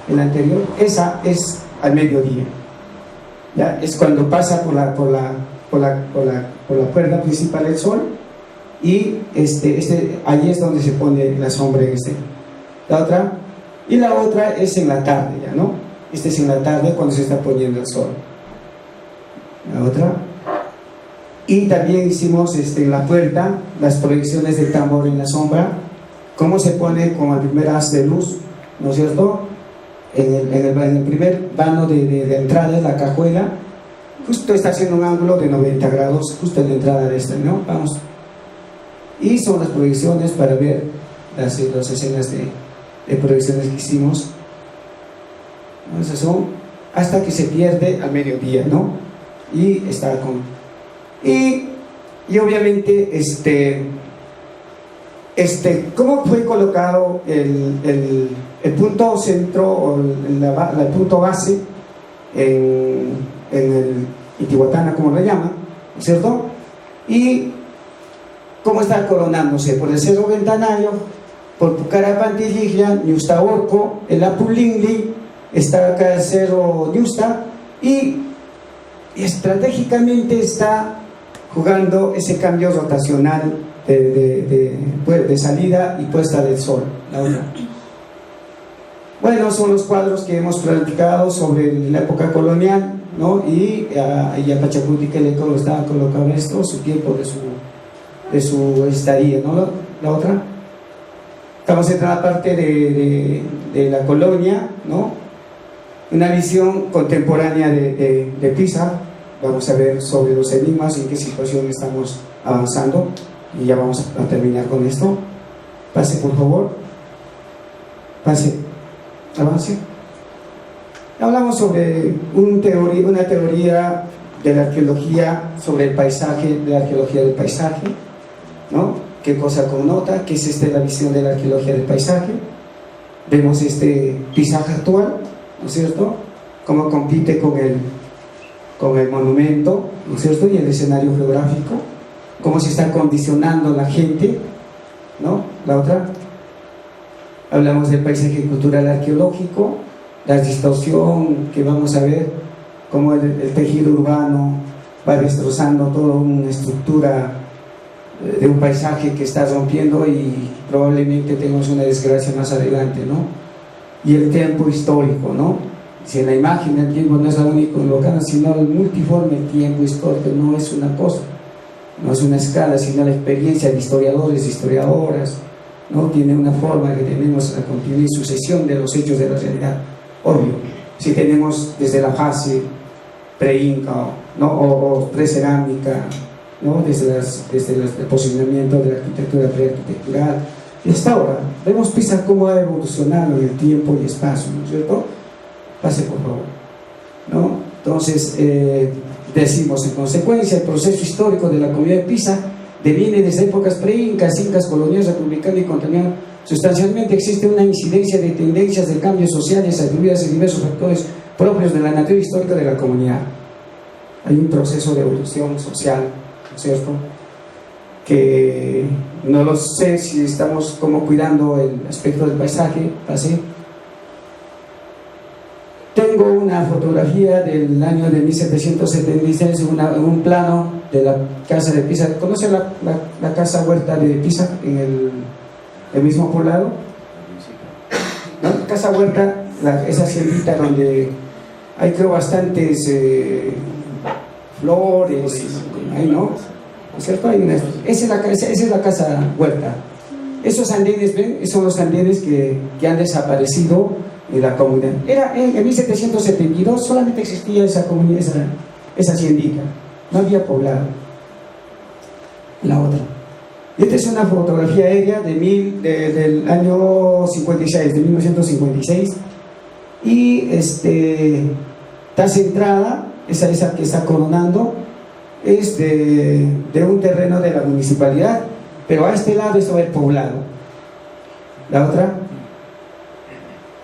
el anterior, esa es al mediodía. Ya es cuando pasa por la puerta principal del sol, y allí es donde se pone la sombra la otra es en la tarde, ya, ¿no? Es en la tarde cuando se está poniendo el sol. La otra. Y también hicimos en la puerta las proyecciones del tambor en la sombra, cómo se pone con el primer haz de luz, ¿no es cierto? en el primer vano de entrada, la cajuela, justo está haciendo un ángulo de 90 grados, justo en la entrada de esta, ¿no? Vamos. Y son las proyecciones para ver las escenas de proyecciones que hicimos. Entonces son hasta que se pierde al mediodía, ¿no? Y está con... Y obviamente, ¿cómo fue colocado el punto centro o el punto base en el Intihuatana, como lo llaman, ¿cierto? Y cómo está coronándose por el Cerro Ventanayo, por Pucarapantilliglia, Ñustaorco, el Apulinli, está acá el Cerro Ñusta, y estratégicamente está jugando ese cambio rotacional de salida y puesta del sol. Bueno, son los cuadros que hemos platicado sobre la época colonial, ¿no? Y a Pachacuti que le estaba colocado esto, su tiempo de su estadía, ¿no? La otra. Estamos en la parte de la colonia, ¿no? Una visión contemporánea de Pisa. Vamos a ver sobre los enigmas y en qué situación estamos avanzando. Y ya vamos a terminar con esto. Pase, por favor. Pase. Avance. Hablamos sobre una teoría de la arqueología sobre el paisaje, de la arqueología del paisaje, ¿no? ¿Qué cosa connota? ¿Qué es la visión de la arqueología del paisaje? Vemos paisaje actual, ¿no es cierto? Cómo compite con el monumento, ¿no es cierto? Y el escenario geográfico, cómo se está condicionando la gente, ¿no? La otra. Hablamos del paisaje cultural arqueológico, la distorsión que vamos a ver, cómo el tejido urbano va destrozando toda una estructura de un paisaje que está rompiendo y probablemente tengamos una desgracia más adelante, ¿no? Y el tiempo histórico, ¿no? Si en la imagen el tiempo no es lo único local, sino el multiforme tiempo histórico, no es una cosa, no es una escala, sino la experiencia de historiadores y historiadoras, ¿no? Tiene una forma que tenemos la continuidad y sucesión de los hechos de la realidad. Obvio, si tenemos desde la fase pre-inca, ¿no? o pre-cerámica, ¿no? desde el posicionamiento de la arquitectura pre-arquitectural, y hasta ahora, vemos Pisa cómo ha evolucionado en el tiempo y espacio, ¿no es cierto? Pase, por favor, ¿no? Entonces, decimos, en consecuencia, el proceso histórico de la comunidad de Pisa deviene desde épocas pre-incas, incas, coloniales, republicanas y colonial. Sustancialmente existe una incidencia de tendencias de cambios sociales atribuidas a diversos factores propios de la natura histórica de la comunidad. Hay un proceso de evolución social, ¿no es cierto? Que no lo sé si estamos como cuidando el aspecto del paisaje, así. Tengo una fotografía del año de 1776, un plano de la casa de Pisa. ¿Conoce la casa huerta de Pisa en el mismo poblado? ¿No? Casa huerta, esa haciendita donde hay creo bastantes flores, ahí, ¿no? ¿No es cierto? Esa es la casa huerta. Esos andenes, ¿ven? Son los andenes que han desaparecido de la comunidad. En 1772 solamente existía esa comunidad, esa haciendita, no había poblado. La otra. Esta es una fotografía aérea del año 56, de 1956, y está centrada, esa que está coronando, es de un terreno de la municipalidad, pero a este lado estaba el poblado. La otra.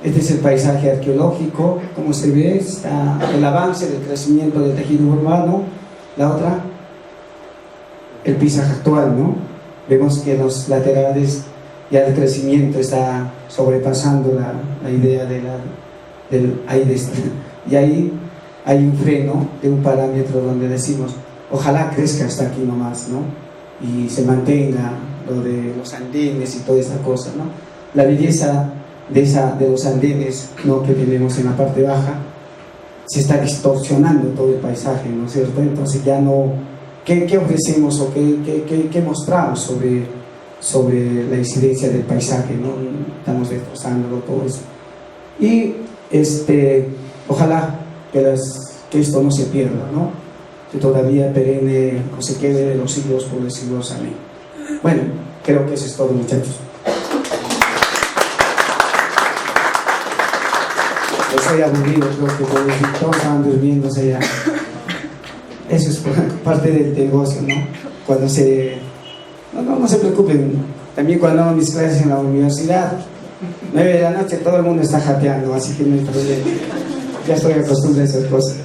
Este es el paisaje arqueológico, como se ve, está el avance del crecimiento del tejido urbano. La otra, el paisaje actual, ¿no? Vemos que los laterales ya el crecimiento está sobrepasando la idea del aire. Y ahí hay un freno de un parámetro donde decimos, ojalá crezca hasta aquí nomás, ¿no? Y se mantenga lo de los andenes y toda esa cosa, ¿no? La belleza de los andenes, ¿no? que tenemos en la parte baja, se está distorsionando todo el paisaje, ¿no es cierto? Entonces ya no, ¿qué ofrecemos o qué mostramos sobre la incidencia del paisaje, ¿no? Estamos destrozándolo todo eso. Y Ojalá que esto no se pierda, ¿no? Que todavía perenne o se quede de los siglos por los siglos. Amén. Bueno, creo que eso es todo, muchachos. Estoy aburrido, creo que todos estaban durmiéndose ya. Eso es parte del negocio, ¿no? Cuando no se preocupen. También cuando hago mis clases en la universidad, 9 de la noche, todo el mundo está jateando, así que no hay problema. Ya estoy acostumbrado a esas cosas.